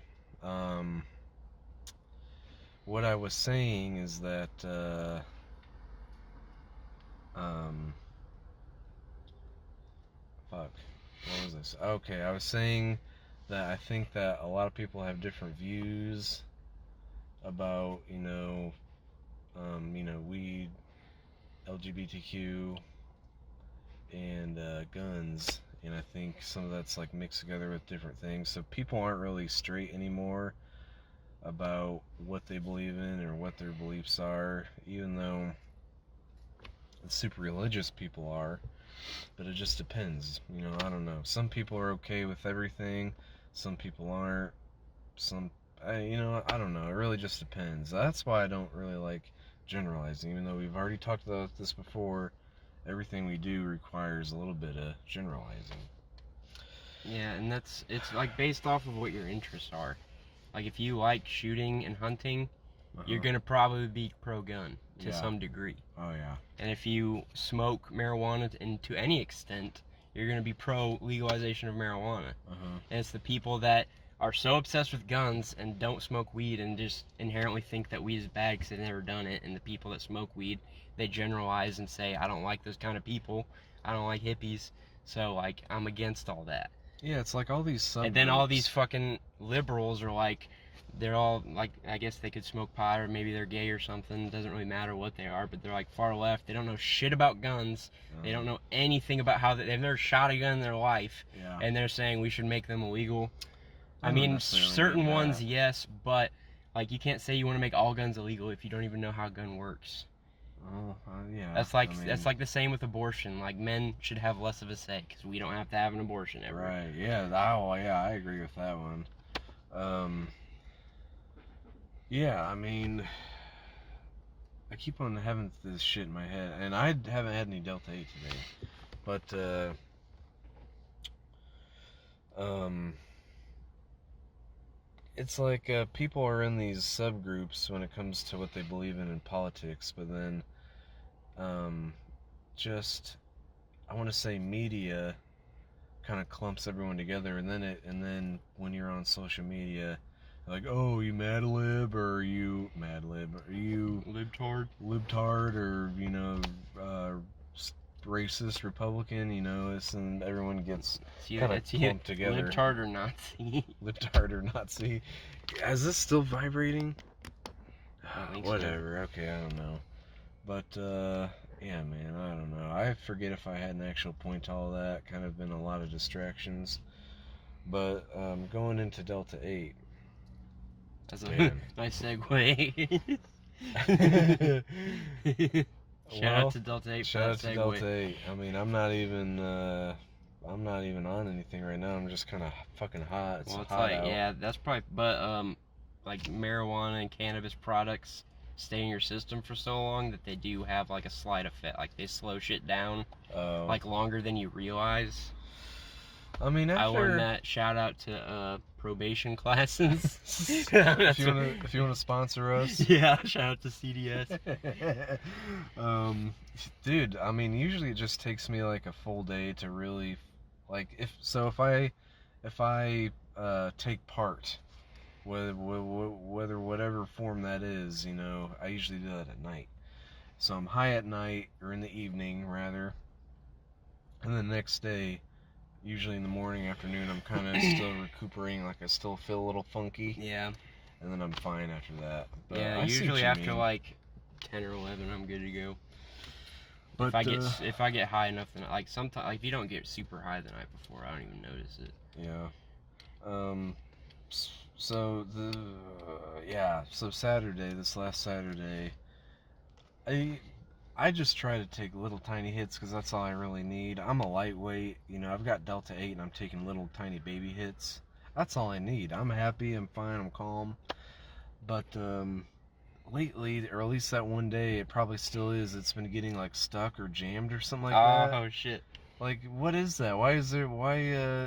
what I was saying is that, fuck, what was this? Okay, I was saying that I think that a lot of people have different views about, weed, LGBTQ, and guns, and I think some of that's like mixed together with different things, so people aren't really straight anymore about what they believe in or what their beliefs are, even though super religious people are. But it just depends, I don't know. Some people are okay with everything, some people aren't, I don't know, it really just depends. That's why I don't really like generalizing, even though we've already talked about this before. Everything we do requires a little bit of generalizing. Yeah, and it's like based off of what your interests are. Like, if you like shooting and hunting, you're gonna probably be pro-gun to some degree. Oh yeah. And if you smoke marijuana to any extent, you're gonna be pro-legalization of marijuana. And it's the people that are so obsessed with guns and don't smoke weed and just inherently think that weed is bad because they've never done it, and the people that smoke weed, they generalize and say, I don't like those kind of people, I don't like hippies, So, like, I'm against all that. Yeah, it's like all these subgroups. And then all these fucking liberals are like, they're all like, I guess they could smoke pot or maybe they're gay or something. It doesn't really matter what they are, but they're like far left. They don't know shit about guns. They don't know anything about how they've never shot a gun in their life. Yeah. And they're saying we should make them illegal. I don't mean, necessarily certain get ones, that. yes, but like you can't say you want to make all guns illegal if you don't even know how a gun works. Oh, yeah. That's like I mean, that's like the same with abortion. Like men should have less of a say because we don't have to have an abortion ever. Right. Yeah. Oh, yeah. I agree with that one. Yeah. I mean, I keep on having this shit in my head, and I haven't had any Delta 8 today, but it's like people are in these subgroups when it comes to what they believe in politics, but then just, I want to say, media kind of clumps everyone together, and then when you're on social media, like, oh, you Mad Lib, or are you Mad Lib, or you libtard, or racist Republican, and everyone gets kind of clumped together. Libtard or Nazi. Libtard or Nazi. Is this still vibrating? I think so. Whatever. Okay, I don't know. But yeah, man, I don't know. I forget if I had an actual point to all that. Kind of been a lot of distractions. But going into Delta 8. That's a Man. nice segue. Shout out to Delta 8 for Shout that out to segue. Delta 8. I mean, I'm not even on anything right now. I'm just kind of fucking hot. It's Well, it's hot like, out. yeah, that's probably, but like marijuana and cannabis products stay in your system for so long that they do have like a slight effect. Like they slow shit down like longer than you realize. I mean, after... I learned that. Shout out to probation classes. if you want to sponsor us. Yeah, shout out to CDS. Dude, I mean, usually it just takes me like a full day to really, like, if I take part, whether whatever form that is, I usually do that at night. So I'm high at night, or in the evening rather, and the next day, usually in the morning, afternoon, I'm kind of still recuperating, like I still feel a little funky. Yeah. And then I'm fine after that. But Yeah, I see usually what you after mean. like 10 or 11, I'm good to go. But if I get high enough, then like sometimes, like if you don't get super high the night before, I don't even notice it. Yeah. So so Saturday, this last Saturday, I just try to take little tiny hits because that's all I really need. I'm a lightweight, I've got Delta 8 and I'm taking little tiny baby hits. That's all I need. I'm happy, I'm fine, I'm calm. But lately, or at least that one day, it probably still is, it's been getting like stuck or jammed or something like that. Oh shit. Like, what is that?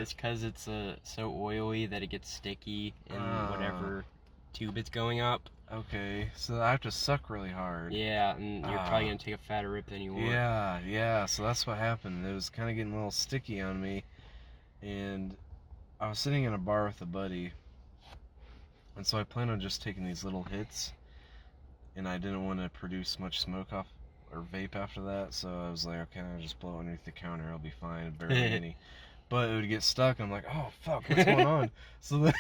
It's because it's so oily that it gets sticky in whatever tube it's going up. Okay, so I have to suck really hard. Yeah, and you're probably gonna take a fatter rip than you want. Yeah, so that's what happened. It was kind of getting a little sticky on me, and I was sitting in a bar with a buddy, and so I planned on just taking these little hits, and I didn't want to produce much smoke off or vape after that, so I was like, okay, I'll just blow it underneath the counter, I'll be fine, barely any. But it would get stuck, and I'm like, oh fuck, what's going on? So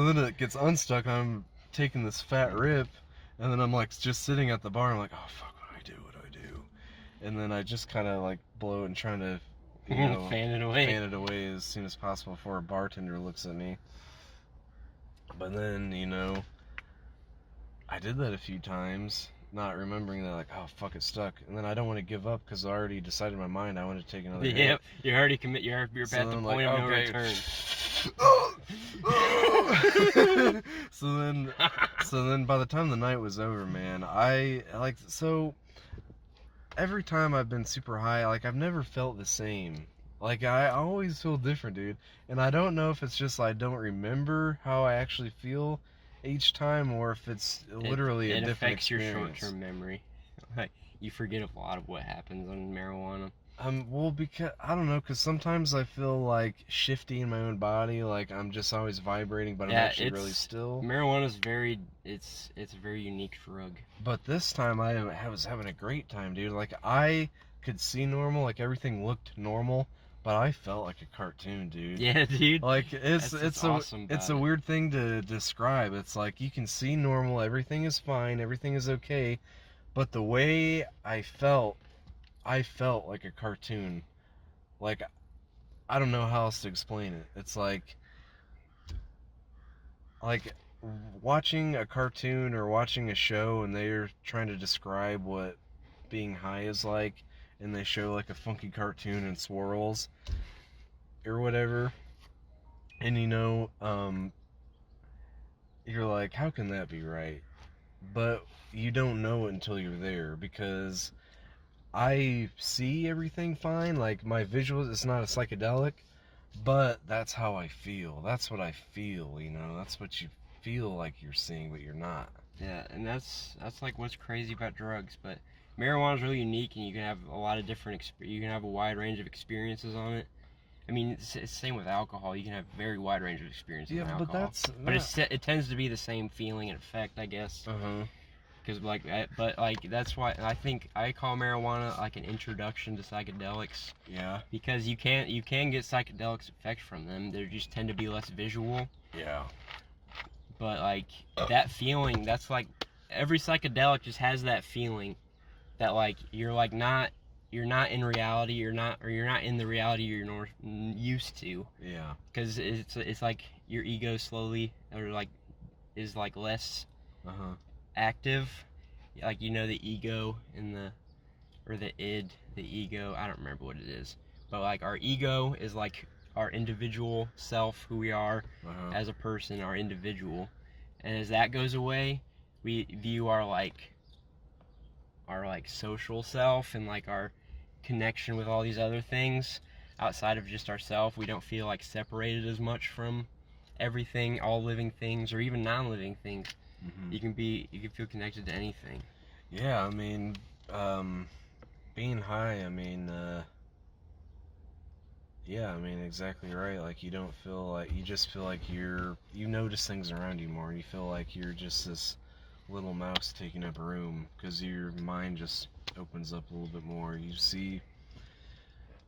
then it gets unstuck, and I'm taking this fat rip, and then I'm like just sitting at the bar, and I'm like, oh fuck, what do I do? And then I just kind of like blow it and trying to fan it away as soon as possible before a bartender looks at me. But then I did that a few times, not remembering that, like, oh fuck, it's stuck, and then I don't want to give up because I already decided in my mind I want to take another hit. Yep, you already commit. You're at the point of no return. So then by the time the night was over, man, every time I've been super high, like, I've never felt the same. Like, I always feel different, dude. And I don't know if it's just I don't remember how I actually feel each time, or if it's literally a different experience. It affects your short-term memory. Like, you forget a lot of what happens on marijuana. Well, because, I don't know, because sometimes I feel, like, shifty in my own body, like I'm just always vibrating, but I'm actually really still. Marijuana's it's a very unique drug. But this time I was having a great time, dude. Like, I could see normal, like everything looked normal, But I felt like a cartoon, dude. Yeah, dude. Like That's it's awesome it's about a it. weird thing to describe. It's like you can see normal, everything is fine, everything is okay, but the way I felt like a cartoon. Like I don't know how else to explain it. It's like watching a cartoon or watching a show and they're trying to describe what being high is like, and they show like a funky cartoon and swirls or whatever, and you're like, how can that be right? But you don't know it until you're there, because I see everything fine, like my visuals, it's not a psychedelic, but that's how I feel. That's what I feel, that's what you feel like you're seeing, but you're not. Yeah, and that's like what's crazy about drugs. But marijuana is really unique, and you can have a lot of different. You can have a wide range of experiences on it. I mean, it's the same with alcohol. You can have a very wide range of experiences Yeah, with alcohol. but It tends to be the same feeling and effect, I guess. Because that's why I think I call marijuana like an introduction to psychedelics. Yeah. Because you can get psychedelics effects from them. They just tend to be less visual. Yeah. But like that feeling, that's like every psychedelic just has that feeling that like you're not in reality, you're not in the reality you're used to. Yeah. Because it's like your ego slowly is like less active, like the ego and the id, the ego, I don't remember what it is, but like our ego is like our individual self, who we are as a person, our individual, and as that goes away, we view our social self and like our connection with all these other things outside of just ourself. We don't feel like separated as much from everything, all living things or even non-living things. You can feel connected to anything. Yeah, I mean, being high, yeah, exactly right. Like you don't feel like, you just feel like you notice things around you more. You feel like you're just this little mouse taking up room, because your mind just opens up a little bit more. You see,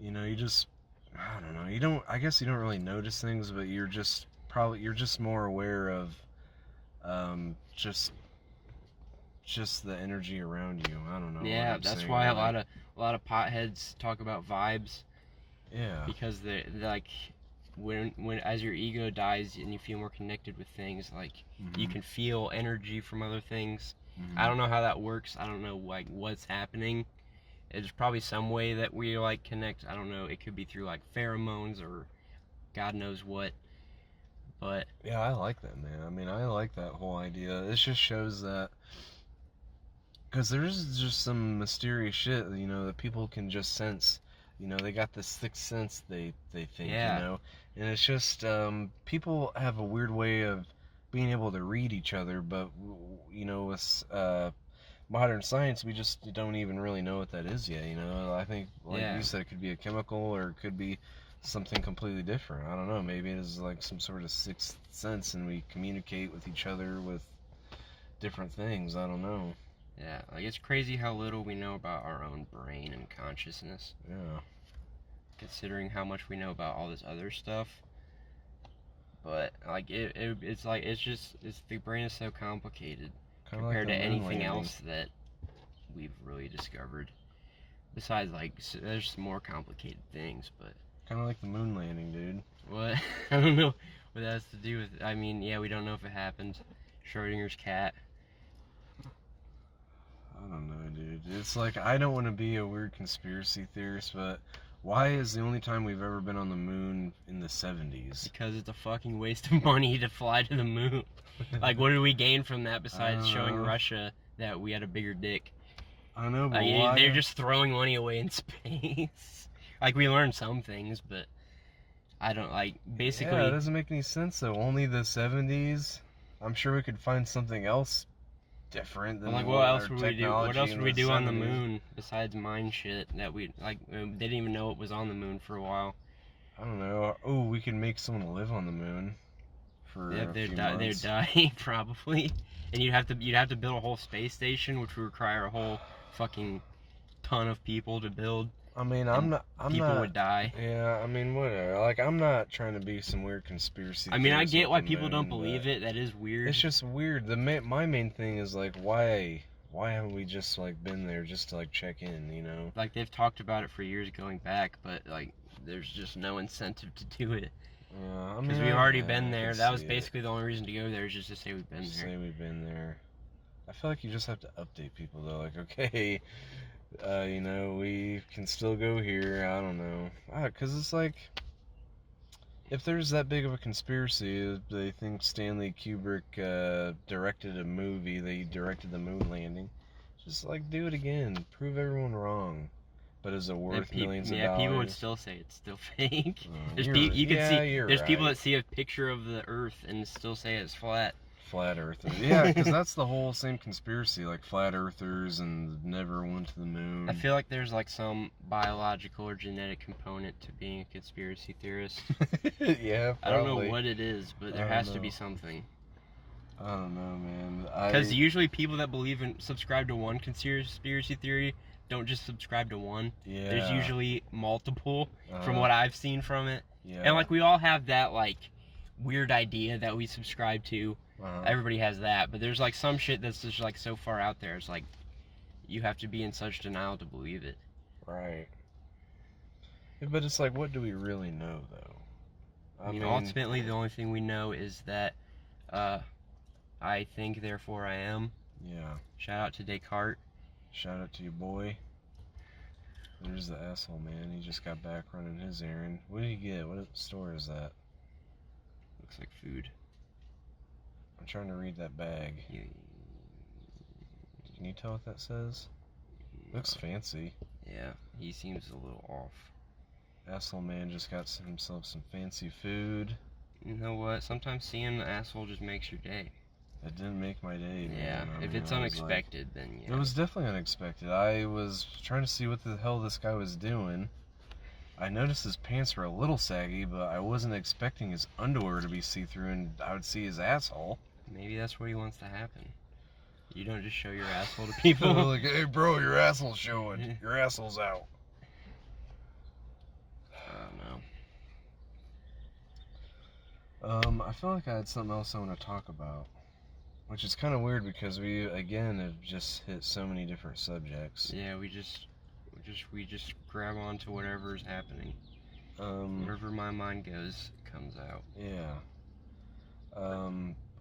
I don't know, I guess you don't really notice things, but you're just more aware of just the energy around you. I don't know. Yeah, that's why a lot of potheads talk about vibes. Yeah. Because they're like, when as your ego dies and you feel more connected with things, like you can feel energy from other things. I don't know how that works. I don't know like what's happening. There's probably some way that we like connect. I don't know. It could be through like pheromones or God knows what. But yeah, I like that, man. I like that whole idea. It just shows that, because there's just some mysterious shit, that people can just sense. They got this sixth sense, they think, and it's just, people have a weird way of being able to read each other, but, with modern science, we just don't even really know what that is yet, I think, like you said, it could be a chemical, or it could be something completely different. I don't know, maybe it is like some sort of sixth sense, and we communicate with each other with different things. I don't know. Yeah, like it's crazy how little we know about our own brain and consciousness. Yeah. Considering how much we know about all this other stuff. But like it's the brain is so complicated compared to anything else that we've really discovered. Besides, like, there's more complicated things, but kind of like the moon landing, dude. What? I don't know what that has to do with. I mean, yeah, we don't know if it happened. Schrodinger's cat. I don't know, dude. It's like, I don't want to be a weird conspiracy theorist, but why is the only time we've ever been on the moon in the 70s? Because it's a fucking waste of money to fly to the moon. Like, what did we gain from that besides showing Russia that we had a bigger dick? I don't know, but why? They're just throwing money away in space. Like, we learned some things, but I don't, like, basically... Yeah, it doesn't make any sense, though. Only the 70s? I'm sure we could find something else different than what else would we do? What else would we do on the moon besides mine shit that we, like, they didn't even know it was on the moon for a while. I don't know. Oh, we could make someone live on the moon for a few months. They'd die, probably. And you'd have to build a whole space station, which would require a whole fucking ton of people to build. I mean, people would die. Yeah, I mean, whatever. Like, I'm not trying to be some weird conspiracy. I mean, I theorist get with why the people don't moon, believe but it. That is weird. It's just weird. My main thing is like, why haven't we just like been there just to like check in, you know? Like, they've talked about it for years going back, but like, there's just no incentive to do it. Yeah, I Because mean, we've already I been there. can That was see it. basically the only reason to go there, is just to say we've been Just there. say we've been there. I feel like you just have to update people though. Like, okay, you know, we can still go here. I don't know, because it's like, if there's that big of a conspiracy, they think Stanley Kubrick directed a movie. They directed the moon landing. Just like do it again. Prove everyone wrong. But is it worth millions of dollars? Yeah, people would still say it's still fake. There's There's people that see a picture of the Earth and still say it's flat. Flat earthers. Yeah, because that's the whole same conspiracy, like flat earthers and never went to the moon. I feel like there's like some biological or genetic component to being a conspiracy theorist. Yeah, probably. I don't know what it is, but there has to be something. I don't know, man. Because usually people that believe and subscribe to one conspiracy theory don't just subscribe to one. Yeah. There's usually multiple, from what I've seen from it. Yeah. And like, we all have that like weird idea that we subscribe to. Uh-huh. Everybody has that, but there's like some shit that's just like so far out there. It's like you have to be in such denial to believe it. Right. Yeah, but it's like, what do we really know, though? I mean, ultimately, the only thing we know is that I think, therefore I am. Yeah. Shout out to Descartes. Shout out to your boy. There's the asshole, man. He just got back running his errand. What did he get? What store is that? Looks like food. I'm trying to read that bag. Can you tell what that says? Looks fancy. Yeah, he seems a little off. Asshole man just got himself some fancy food. You know what? Sometimes seeing the asshole just makes your day. It didn't make my day, man. Yeah, if it's unexpected, then yeah. It was definitely unexpected. I was trying to see what the hell this guy was doing. I noticed his pants were a little saggy, but I wasn't expecting his underwear to be see-through and I would see his asshole. Maybe that's what he wants to happen. You don't just show your asshole to people. Like, hey bro, your asshole's showing. Your asshole's out. I don't know. I feel like I had something else I want to talk about. Which is kind of weird because we, again, have just hit so many different subjects. Yeah, we just grab onto whatever's happening. Wherever my mind goes, comes out. Yeah.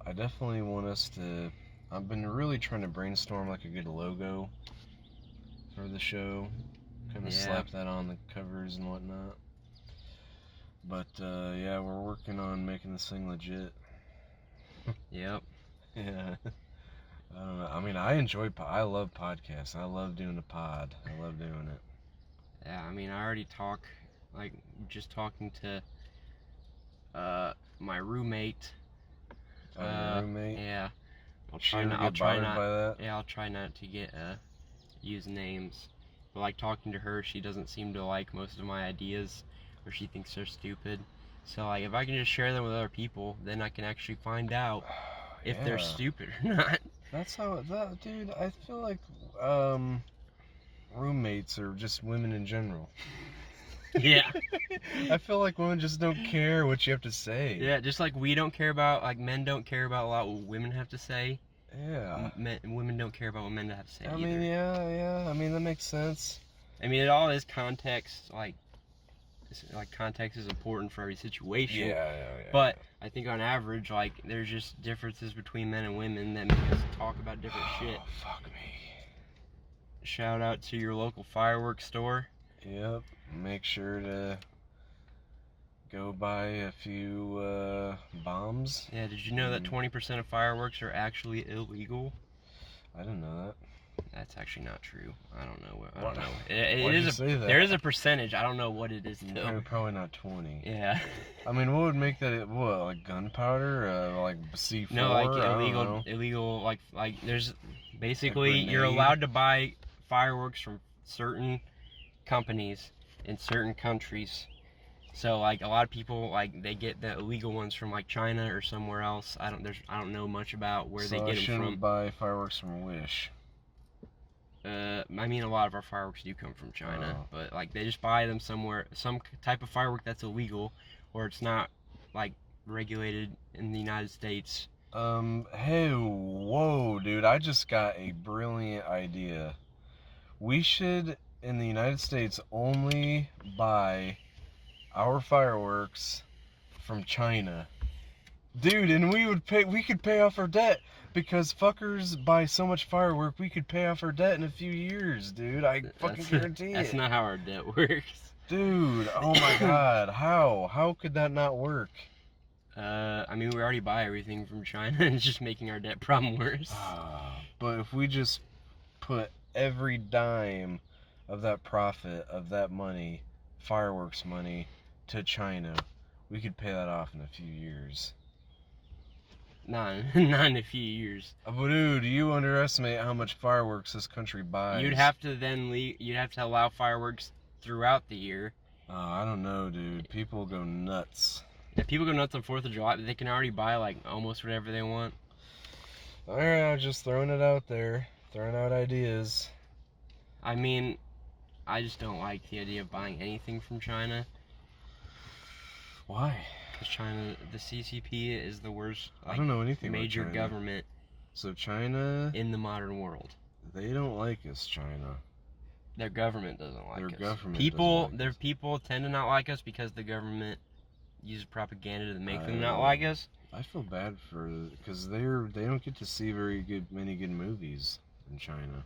I definitely want us to... I've been really trying to brainstorm like a good logo for the show. Kind of slap that on the covers and whatnot. But, yeah, we're working on making this thing legit. Yep. Yeah. I don't know. I mean, I love podcasts. I love doing a pod. I love doing it. Yeah, I mean, I already talk, like, just talking to my roommate. Your roommate? Yeah. I'll try not. Yeah, I'll try not to get use names. But like, talking to her, she doesn't seem to like most of my ideas, or she thinks they're stupid. So like, if I can just share them with other people, then I can actually find out if they're stupid or not. That's how dude, I feel like roommates are just women in general. Yeah. I feel like women just don't care what you have to say. Yeah, just like we don't care about, like, men don't care about a lot what women have to say. Yeah. Women don't care about what men have to say either. I mean, yeah. I mean, that makes sense. I mean, it all is context. Like context is important for every situation. Yeah. But I think on average, like, there's just differences between men and women that make us talk about different shit. Fuck me. Shout out to your local fireworks store. Yep. Make sure to go buy a few bombs. Yeah, did you know that 20% of fireworks are actually illegal? I didn't know that. That's actually not true. I don't know. Why'd you say that? There is a percentage. I don't know what it is though. Probably not 20. Yeah. I mean, what would make that? What, like gunpowder? Like C4? No, like illegal. Like there's basically you're allowed to buy fireworks from certain companies in certain countries. So like, a lot of people, like, they get the illegal ones from like China or somewhere else. I don't know much about where they get them from. So I shouldn't buy fireworks from Wish. I mean, a lot of our fireworks do come from China, Oh. but like they just buy them somewhere, some type of firework that's illegal, or it's not like regulated in the United States. Hey, whoa, dude, I just got a brilliant idea. We should, in the United States, only buy our fireworks from China. Dude, and we could pay off our debt because fuckers buy so much firework, we could pay off our debt in a few years, dude. I fucking guarantee That's it. not how our debt works. Dude, oh my god, how? How could that not work? I mean, we already buy everything from China, and it's just making our debt problem worse. But if we just put every dime of that profit, of that money, fireworks money, to China, we could pay that off in a few years. Not in a few years. But dude, you underestimate how much fireworks this country buys. You'd have to allow fireworks throughout the year. I don't know, dude. People go nuts. Yeah, people go nuts on 4th of July, but they can already buy like almost whatever they want. Alright, just throwing it out there. Throwing out ideas. I mean, I just don't like the idea of buying anything from China. Why? Because China, the CCP is the worst, I don't know anything major about China. government So China, in the modern world. they don't like us, China. Their government doesn't like Their us. government People, doesn't like their us. people tend to not like us because the government uses propaganda to make them I not know. like us. I feel bad because they don't get to see many good movies in China.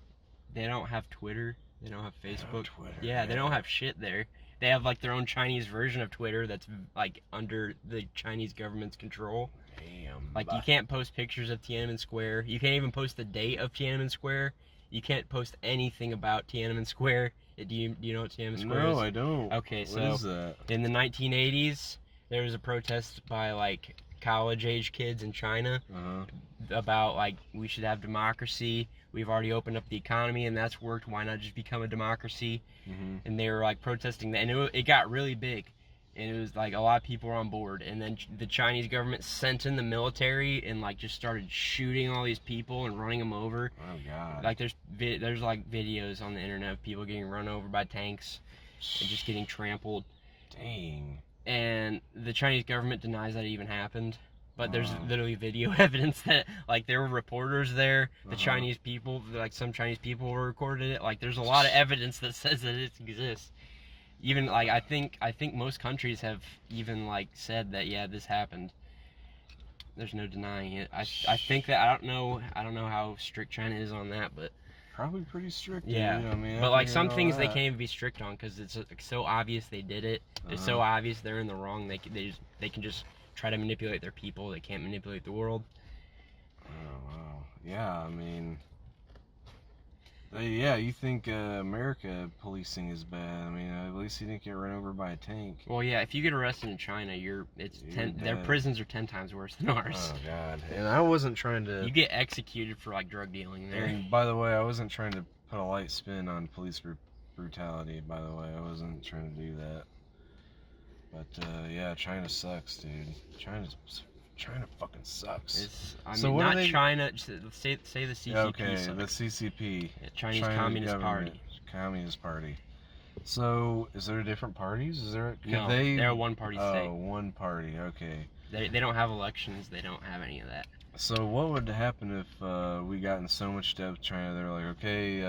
They don't have Twitter. They don't have Facebook. Twitter, Yeah, they don't have shit there. They have like their own Chinese version of Twitter that's like under the Chinese government's control. Damn. Like you can't post pictures of Tiananmen Square. You can't even post the date of Tiananmen Square. You can't post anything about Tiananmen Square. Do you know what Tiananmen Square is? No, I don't. Okay, What is that? in the 1980s, there was a protest by like college-age kids in China about like we should have democracy. We've already opened up the economy and that's worked. Why not just become a democracy? And they were like protesting that, and it got really big, and it was like a lot of people were on board. And then the Chinese government sent in the military and like just started shooting all these people and running them over. Oh god. Like there's like videos on the internet of people getting run over by tanks and just getting trampled. Dang. And the Chinese government denies that it even happened. But there's Wow. literally video evidence that, like, there were reporters there, the Chinese people, like, some Chinese people recorded it. Like, there's a lot of evidence that says that it exists. Even, like, I think most countries have even, like, said that, yeah, this happened. There's no denying it. I think that, I don't know how strict China is on that, but... Probably pretty strict. Yeah, dude. I mean, but, like, after some all things they that- can't even be strict on, because it's so obvious they did it. It's so obvious they're in the wrong, they can just try to manipulate their people. They can't manipulate the world. Oh wow. Yeah, I mean. Yeah, you think America policing is bad? I mean, at least you didn't get run over by a tank. Well, yeah, if you get arrested in China, their dead. prisons are 10 times worse than ours. Oh god. And I wasn't trying to. You get executed for like drug dealing there. And by the way, I wasn't trying to put a light spin on police brutality. By the way, I wasn't trying to do that. But yeah, China sucks, dude. China fucking sucks. I mean, So what not are they- China. Just say the CCP. Okay, sucks. the CCP. Chinese China Communist government, Party. Communist Party. So, is there different parties? Is there? No, they're a one-party state. Oh, one party. Okay. They don't have elections. They don't have any of that. So, what would happen if we got in so much debt with China? They're like, okay,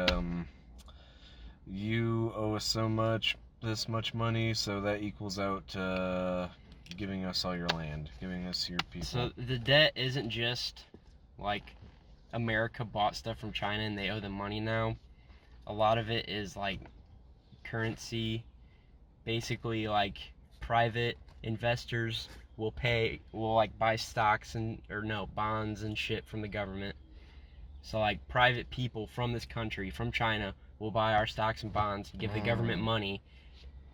you owe us so much, this much money, so that equals out to giving us all your land, giving us your people. So the debt isn't just like America bought stuff from China and they owe them money now. A lot of it is like currency. Basically, like private investors will like buy stocks bonds and shit from the government. So like private people from this country, from China, will buy our stocks and bonds, give the government money,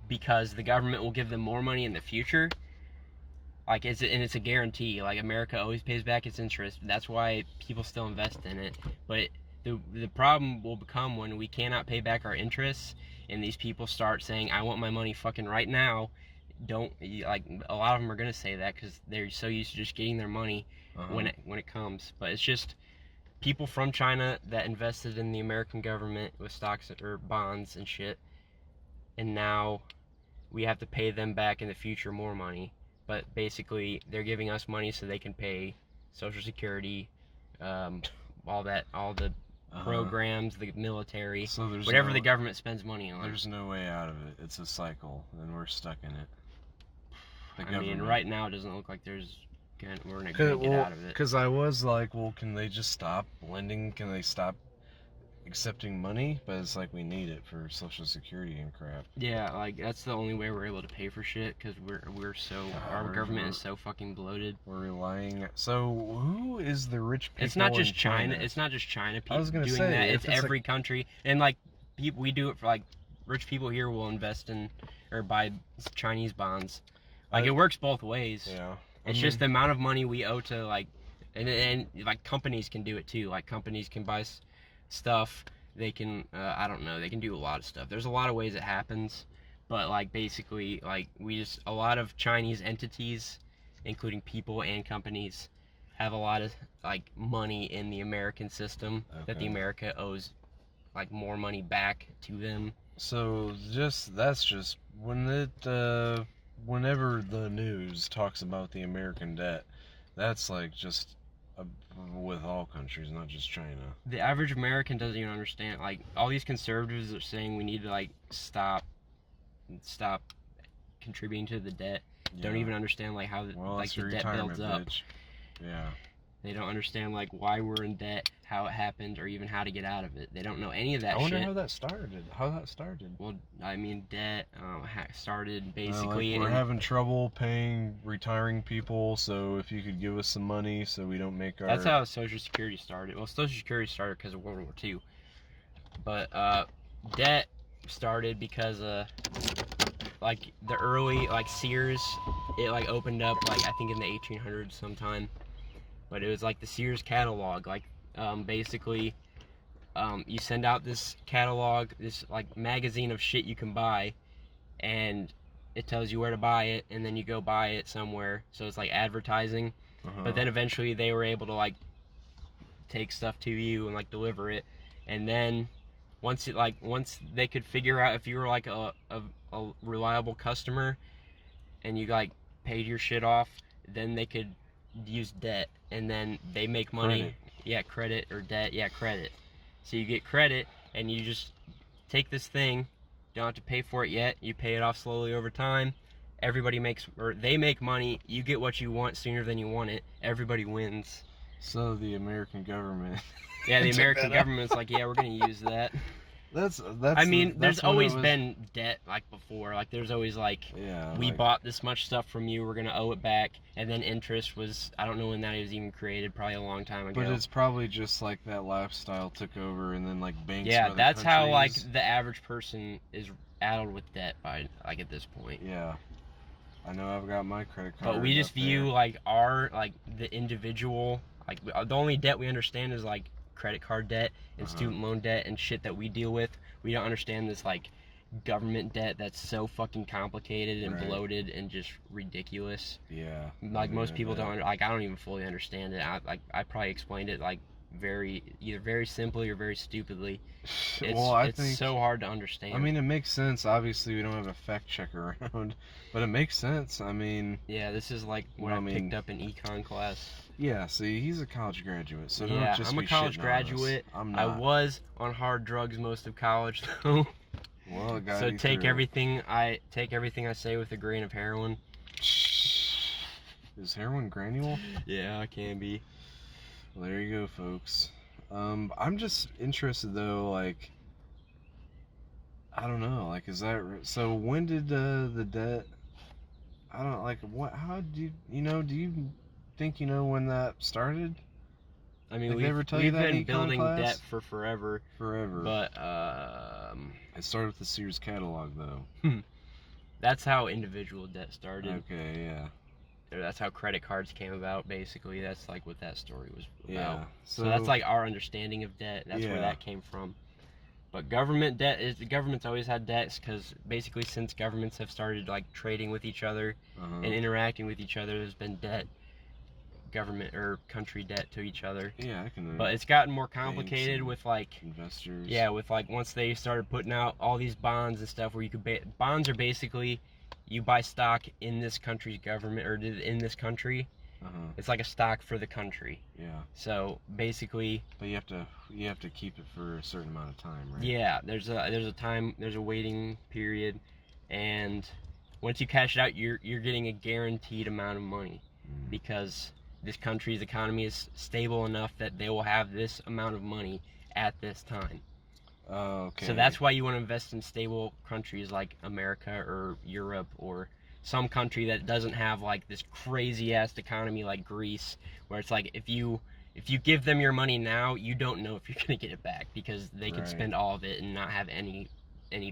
because the government will give them more money in the future. Like it's a guarantee. Like America always pays back its interest. That's why people still invest in it. But the problem will become when we cannot pay back our interests, and these people start saying, "I want my money fucking right now." Like a lot of them are gonna say that because they're so used to just getting their money when it comes. But it's just people from China that invested in the American government with stocks or bonds and shit, and now we have to pay them back in the future more money. But basically, they're giving us money so they can pay Social Security, all the programs, the military, so there's whatever the government spends money on. There's no way out of it. It's a cycle, and we're stuck in it. I mean, right now it doesn't look like we're gonna get out of it. Because I was like, well, can they just stop lending? Can they stop accepting money? But it's like we need it for Social Security and crap. Yeah, like that's the only way we're able to pay for shit because our government is so fucking bloated. We're relying. So who is the rich people? It's not just in China. It's not just China. People I was gonna doing say, that. if It's it's every country, and like we do it for like rich people here will invest in or buy Chinese bonds. Like it works both ways. Yeah. It's just the amount of money we owe to like, and like companies can do it too. Like companies can buy stuff. They can, I don't know, they can do a lot of stuff. There's a lot of ways it happens, but like basically, like a lot of Chinese entities, including people and companies, have a lot of like money in the American system that the America owes like more money back to them. So that's just whenever the news talks about the American debt, that's like just with all countries, not just China. The average American doesn't even understand. Like all these conservatives are saying we need to like stop contributing to the debt. Yeah. Don't even understand like how the debt builds up. Bitch. Yeah. They don't understand like why we're in debt, how it happened, or even how to get out of it. They don't know any of that shit. I wonder how that started. Well, I mean, debt started basically. Like we're having trouble paying retiring people, so if you could give us some money so we don't make our... That's how Social Security started. Well, Social Security started because of World War II. But debt started because like the early like Sears, it like opened up like I think in the 1800s sometime. But it was like the Sears catalog, like basically you send out this catalog, this like magazine of shit you can buy, and it tells you where to buy it, and then you go buy it somewhere. So it's like advertising. But then eventually they were able to like take stuff to you and like deliver it, and then once they could figure out if you were like a reliable customer and you like paid your shit off, then they could use debt, and then they make money. Credit or debt. Credit. So you get credit, and you just take this thing, don't have to pay for it yet, you pay it off slowly over time. They make money, you get what you want sooner than you want it, everybody wins. So the American government... Yeah, the American government's like, yeah, we're gonna use that. I mean, there's always been debt like before. Like there's always like, we bought this much stuff from you, we're gonna owe it back, and then interest was, I don't know when that was even created, probably a long time ago. But it's probably just like that lifestyle took over, and then like banks. Yeah, that's how like the average person is addled with debt by like at this point. Yeah, I know I've got my credit card. But we just view like the individual, like the only debt we understand is like credit card debt and student loan debt and shit that we deal with. We don't understand this like government debt that's so fucking complicated and bloated and just ridiculous. Yeah. Like most people don't like. I don't even fully understand it. I probably explained it like either very simply or very stupidly. It's so hard to understand. I mean, it makes sense. Obviously, we don't have a fact checker around, but it makes sense. I mean, yeah, this is like what I picked up in econ class. Yeah, see, he's a college graduate, so yeah, don't just I'm a college graduate. I'm not. I was on hard drugs most of college, though. Well, it got so you take through. everything I say with a grain of heroin. Is heroin granule? Yeah, it can be. Well, there you go, folks. I'm just interested though, like, I don't know, like, is that so? When did the debt? I don't like what. How do you think you know when that started? I mean, we've been building debt for forever. But it started with the Sears catalog, though. That's how individual debt started. Okay, yeah. That's how credit cards came about, basically. That's like what that story was about. Yeah. So that's like our understanding of debt. That's where that came from. But government debt the government's always had debts because basically since governments have started like trading with each other and interacting with each other, there's been debt. government or country debt to each other. Yeah, I can. But it's gotten more complicated with like investors. Yeah, with like once they started putting out all these bonds and stuff where you could bonds are basically you buy stock in this country's government or in this country. It's like a stock for the country. Yeah. So basically. But you have to keep it for a certain amount of time, right? Yeah, there's a waiting period, and once you cash it out, you're getting a guaranteed amount of money, because this country's economy is stable enough that they will have this amount of money at this time. Okay. So that's why you want to invest in stable countries like America or Europe or some country that doesn't have like this crazy ass economy like Greece, where it's like if you give them your money now, you don't know if you're gonna get it back, because they can spend all of it and not have any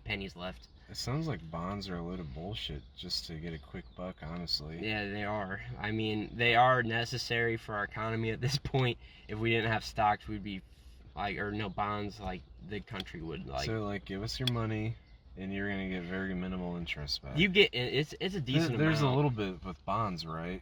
pennies left. It sounds like bonds are a load of bullshit just to get a quick buck, honestly. Yeah, they are. I mean, they are necessary for our economy at this point. If we didn't have stocks, we'd be like, or no bonds, like the country would like. So like, give us your money, and you're gonna get very minimal interest back. You get it's a decent amount. There's a little bit with bonds, right?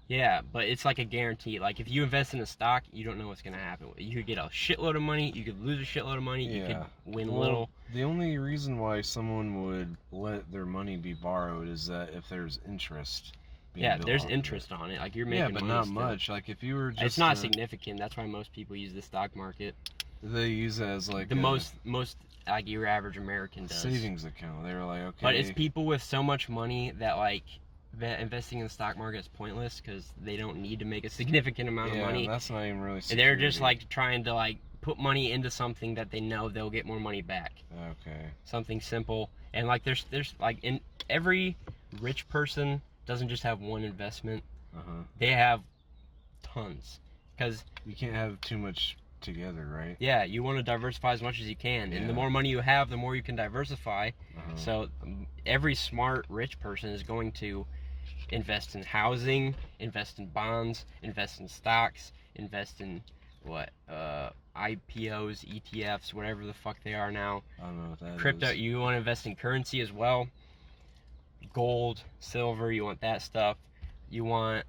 Yeah, but it's like a guarantee. Like if you invest in a stock, you don't know what's gonna happen. You could get a shitload of money, you could lose a shitload of money, you could win a little. The only reason why someone would let their money be borrowed is that if there's interest. There's interest on it. Like you're making but money not still. much. Like if you were just. It's not significant. That's why most people use the stock market. They use it as like the most like your average American does. Savings account. They were like, okay. But it's people with so much money that like investing in the stock market is pointless, because they don't need to make a significant amount of money. Yeah, that's not even really security. They're just like trying to like put money into something that they know they'll get more money back. Okay. Something simple. And like there's like in every rich person doesn't just have one investment. They have tons, because you can't have too much together, right? Yeah, you want to diversify as much as you can, and the more money you have, the more you can diversify. So every smart rich person is going to invest in housing, invest in bonds, invest in stocks, invest in IPOs, ETFs, whatever the fuck they are now. I don't know what that Crypto, is. you want to invest in currency as well. Gold, silver, you want that stuff. You want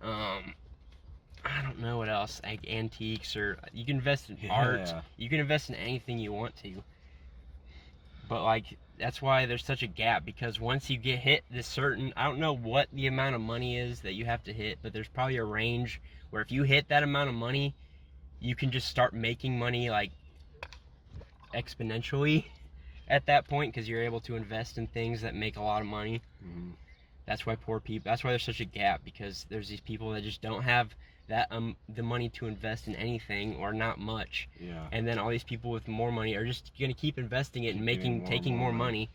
I don't know what else, like antiques, or you can invest in art. You can invest in anything you want to. But like that's why there's such a gap, because once you get hit this certain, I don't know what the amount of money is that you have to hit, but there's probably a range where if you hit that amount of money, you can just start making money like exponentially at that point, because you're able to invest in things that make a lot of money. That's why that's why there's such a gap, because there's these people that just don't have that the money to invest in anything, or not much. And then all these people with more money are just gonna keep investing it and taking more money.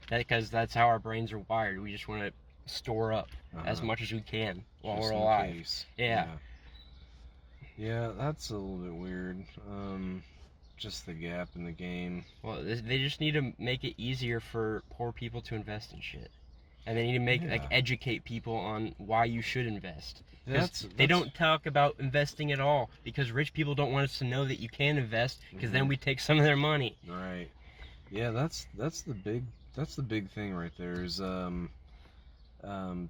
Because that's how our brains are wired. We just want to store up as much as we can while we're alive. Yeah, that's a little bit weird. Just the gap in the game. Well, they just need to make it easier for poor people to invest in shit. And they need to make educate people on why you should invest. They don't talk about investing at all, because rich people don't want us to know that you can invest, because then we take some of their money. Right. Yeah, that's the big thing right there is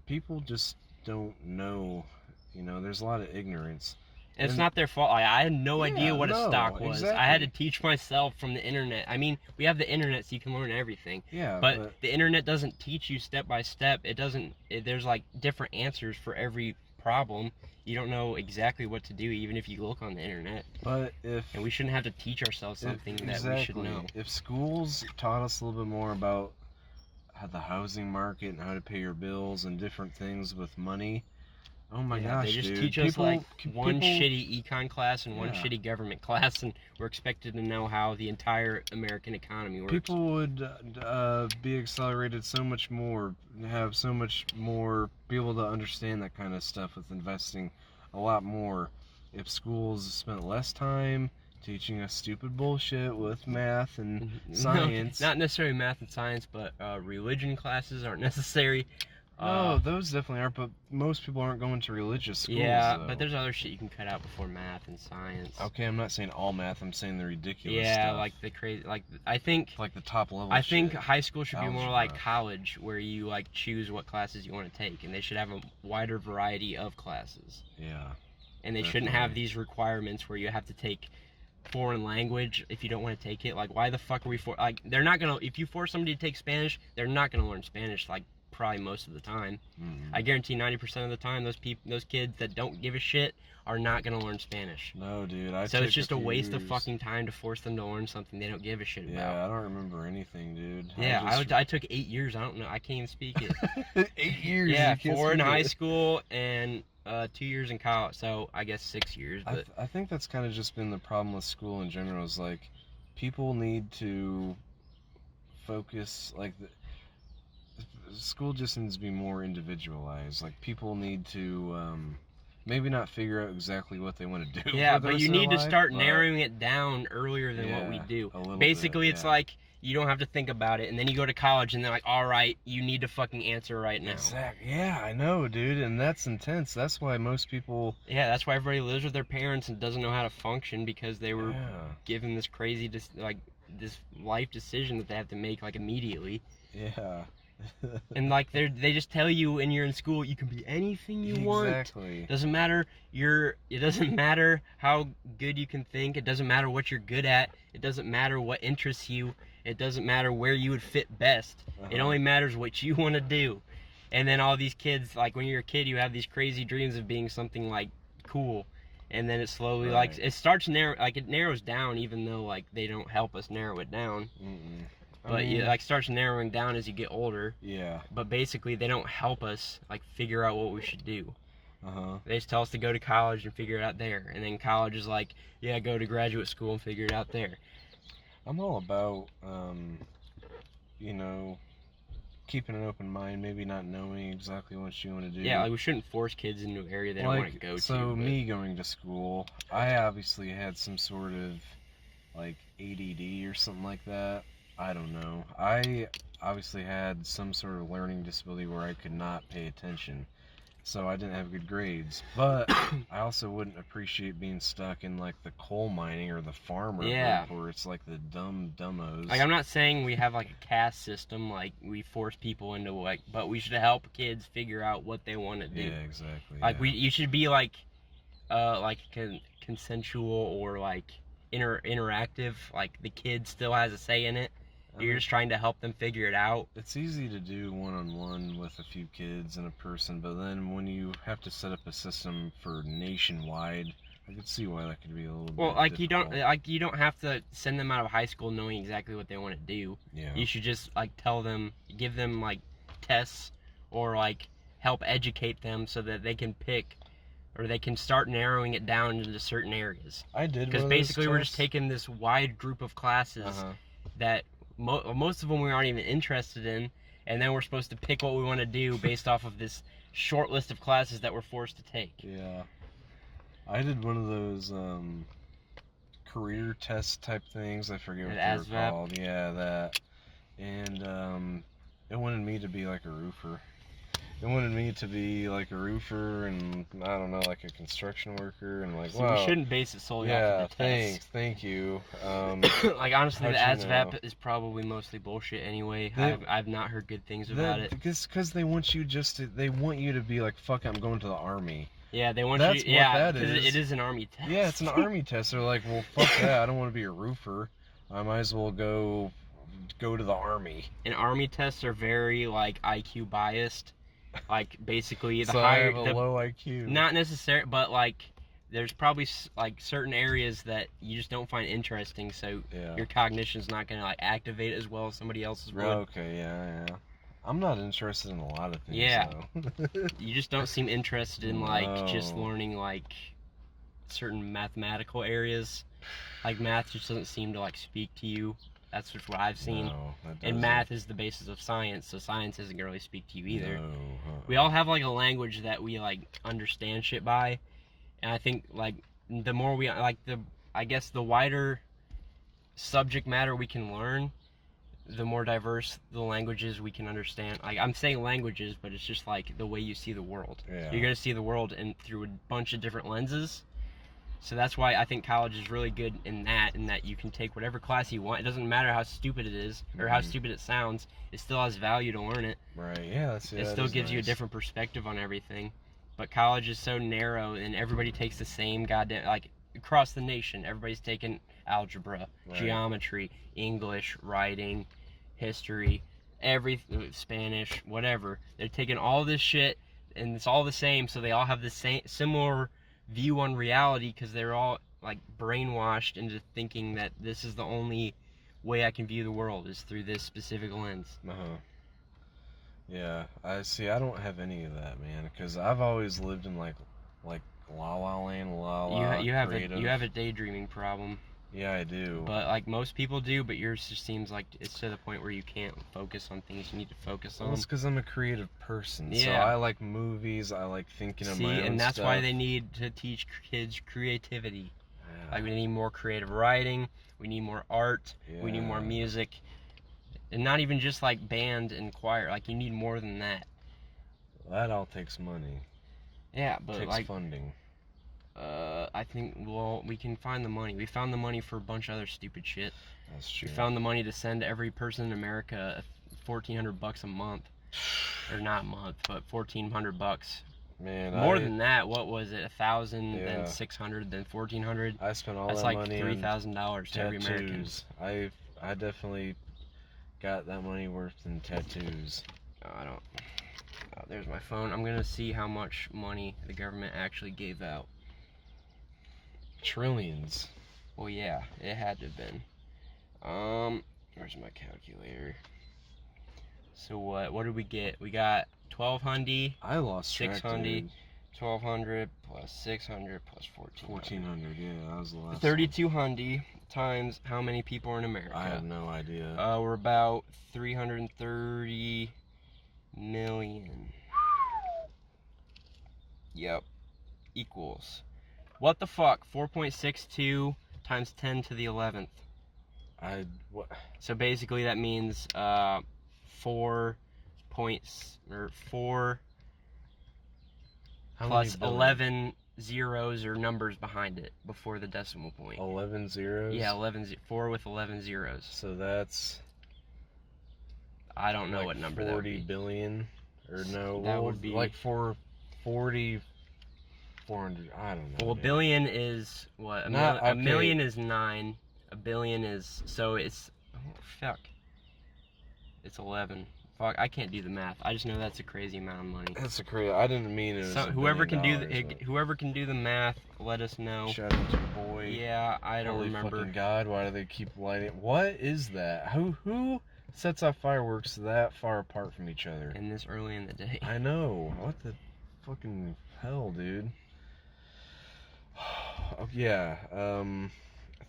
people just don't know. You know, there's a lot of ignorance. And it's not their fault. I had no idea what a stock was. I had to teach myself from the internet. I mean, we have the internet, so you can learn everything. But the internet doesn't teach you step by step. It doesn't. There's like different answers for every problem. You don't know exactly what to do, even if you look on the internet. And we shouldn't have to teach ourselves something that we should know. If schools taught us a little bit more about the housing market and how to pay your bills and different things with money. Oh my gosh, they just dude. teach us like one shitty econ class and one shitty government class, and we're expected to know how the entire American economy works. People would be accelerated so much more, have so much more, be able to understand that kind of stuff with investing a lot more if schools spent less time teaching us stupid bullshit with math and science. Not necessarily math and science, but religion classes aren't necessary. No, those definitely aren't, but most people aren't going to religious schools. Yeah, though. But there's other shit you can cut out before math and science. Okay, I'm not saying all math, I'm saying the ridiculous stuff. stuff. Like the crazy, I think... Like the top level I think high school should be more like college, where you like choose what classes you want to take, and they should have a wider variety of classes. Yeah. and they shouldn't have these requirements where you have to take foreign language if you don't want to take it. Like, why the fuck are we they're not gonna, if you force somebody to take Spanish, they're not gonna learn Spanish, like, probably most of the time. I guarantee 90% of the time those kids that don't give a shit are not gonna learn Spanish. No, dude. So it's just a waste of fucking time to force them to learn something they don't give a shit about. Yeah, I don't remember anything, dude. Yeah, I took 8 years. I don't know. I can't even speak it. 8 years. Yeah, 4 in high school and 2 years in college. So I guess 6 years. But I think that's kind of just been the problem with school in general. Is like people need to focus. Like school just needs to be more individualized. Like people need to. Maybe not figure out exactly what they want to do. Yeah, but you need to start narrowing it down earlier than what we do. Basically, it's like you don't have to think about it, and then you go to college, and they're like, all right, you need to fucking answer right now. Exactly. Yeah, I know, dude, and that's intense. That's why most people... Yeah, that's why everybody lives with their parents and doesn't know how to function, because they were given this crazy, this life decision that they have to make, like, immediately. Yeah. And like they just tell you when you're in school you can be anything you want. Exactly. Doesn't matter it doesn't matter how good you can think. It doesn't matter what you're good at. It doesn't matter what interests you. It doesn't matter where you would fit best. It only matters what you want to do. And then all these kids, like when you're a kid, you have these crazy dreams of being something like cool. And then it slowly like it starts it narrows down, even though like they don't help us narrow it down. But it like starts narrowing down as you get older. Yeah. But basically, they don't help us like figure out what we should do. They just tell us to go to college and figure it out there, and then college is like, yeah, go to graduate school and figure it out there. I'm all about, you know, keeping an open mind, maybe not knowing exactly what you want to do. Yeah, like we shouldn't force kids into an area they don't want to go to. So me going to school, I obviously had some sort of like ADD or something like that. I don't know. I obviously had some sort of learning disability where I could not pay attention. So I didn't have good grades. But I also wouldn't appreciate being stuck in like the coal mining or the farmer group where it's like the dumbos. Like, I'm not saying we have like a caste system, like we force people into like, but we should help kids figure out what they want to do. Yeah, exactly. Like you should be like consensual or like interactive. Like the kid still has a say in it. You're just trying to help them figure it out. It's easy to do one-on-one with a few kids and a person, but then when you have to set up a system for nationwide, I could see why that could be a little bit difficult. you don't have to send them out of high school knowing exactly what they want to do. Yeah. You should just like tell them, give them like tests or like help educate them so that they can pick or they can start narrowing it down into certain areas. I did. Because basically we're just taking this wide group of classes that most of them we aren't even interested in, and then we're supposed to pick what we want to do based off of this short list of classes that we're forced to take. Yeah. I did one of those career test type things. I forget what they were called. Yeah, that. And it wanted me to be like a roofer. It wanted me to be like a roofer and, I don't know, like a construction worker and like, so we shouldn't base it solely off of the test. Thank you. Like, honestly, the ASVAB is probably mostly bullshit anyway. I've not heard good things about it. Because they want you they want you to be like, fuck, I'm going to the army. Yeah, they want That's you, yeah, because it is an army test. Yeah, it's an army test. They're like, well, fuck that, I don't want to be a roofer. I might as well go to the army. And army tests are very, like, IQ biased. Like, basically, the so higher... I have a low IQ. Not necessarily, but, like, there's probably, like, certain areas that you just don't find interesting, so your cognition's not going to, like, activate as well as somebody else's would. Okay, yeah. I'm not interested in a lot of things, though. You just don't seem interested in, like, just learning, like, certain mathematical areas. Like, math just doesn't seem to, like, speak to you. That's just what I've seen. No, and math is the basis of science, so science isn't gonna really speak to you either. No, We all have like a language that we like understand shit by, and I think like the more we like I guess the wider subject matter we can learn, the more diverse the languages we can understand. Like, I'm saying languages, but it's just like the way you see the world. Yeah. You're gonna see the world through a bunch of different lenses. So that's why I think college is really good in that you can take whatever class you want. It doesn't matter how stupid it is or how stupid it sounds. It still has value to learn it. Right, yeah. It still gives you a different perspective on everything. But college is so narrow, and everybody takes the same goddamn, like, across the nation, everybody's taking algebra, Right. geometry, English, writing, history, Spanish, whatever. They're taking all this shit, and it's all the same, so they all have the same similar view on reality, because they're all like brainwashed into thinking that this is the only way I can view the world is through this specific lens. Yeah, I see. I don't have any of that, man, because I've always lived in like La La Land, You have creative. a daydreaming problem. Yeah, I do. But like most people do, but yours just seems like it's to the point where you can't focus on things you need to focus on. Well, it's because I'm a creative person. So Yeah. I like movies. I like thinking of my own and that's stuff. why they need to teach kids creativity. Yeah. Like we need more creative writing. We need more art. We need more Yeah. music. And not even just like band and choir. Like you need more than that. That all takes money. Yeah, but Takes like funding. I think we can find the money. We found the money for a bunch of other stupid shit. That's true. We found the money to send every person in America $1,400 a month, or not a month, but $1,400. Man, More than that. What was it? 1,000, Yeah. then 600, then 1,400. I spent all That's that like money $3,000 to every in American. tattoos. I definitely got that money worth in tattoos. I don't. Oh, there's my phone. I'm gonna see how much money the government actually gave out. Trillions. Well, yeah, it had to have been. Where's my calculator? So what did we get? We got 1,200, I lost track, 600, dude. 1,200 plus 600 plus 1,400. 1,400, yeah, that was the last one. 3,200 times how many people are in America? I have no idea. We're about 330 million. Yep. Equals. What the fuck? 4.62 times 10 to the 11th. What? So basically that means 4 points, or 4 How plus many 11 zeros or numbers behind it before the decimal point. 11 zeros? Yeah, 4 with 11 zeros. So that's I don't know like what number that would 40 be. billion? Or no, That would be like 400, I don't know. Well, a man. billion is what? A million is 9. A billion is, so it's, oh, fuck. It's 11. Fuck, I can't do the math. I just know that's a crazy amount of money. That's a crazy. I didn't mean it. So whoever can do the math, let us know. Shout out to your boy. Yeah, I don't Holy remember. fucking God! Why do they keep lighting? What is that? Who sets off fireworks that far apart from each other? And this early in the day. I know. What the fucking hell, dude? Oh, yeah.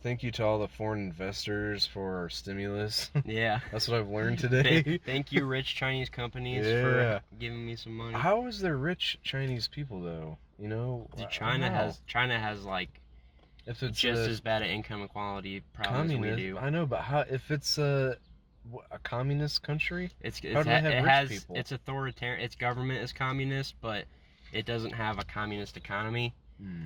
Thank you to all the foreign investors for our stimulus. Yeah. That's what I've learned today. Thank you, rich Chinese companies, Yeah. for giving me some money. How is there rich Chinese people though? You know, Dude, China has like if it's just as bad an income equality problem as we do. I know, but how if it's a communist country? It's How do they have rich people? It's authoritarian. Its government is communist, but it doesn't have a communist economy,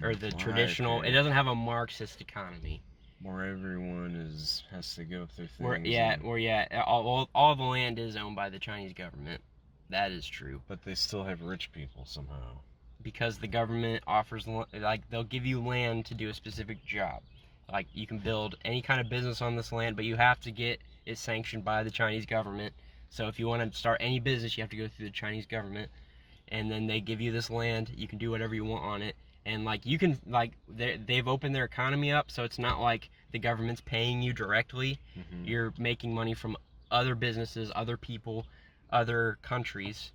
or the traditional. okay. It doesn't have a Marxist economy. Where everyone has to go through things. All the land is owned by the Chinese government. That is true. But they still have rich people somehow. Because the government offers, like, they'll give you land to do a specific job. Like, you can build any kind of business on this land, but you have to get it sanctioned by the Chinese government. So if you want to start any business, you have to go through the Chinese government. And then they give you this land. You can do whatever you want on it. And, like, you can, like, they've opened their economy up, so it's not like the government's paying you directly. Mm-hmm. You're making money from other businesses, other people, other countries.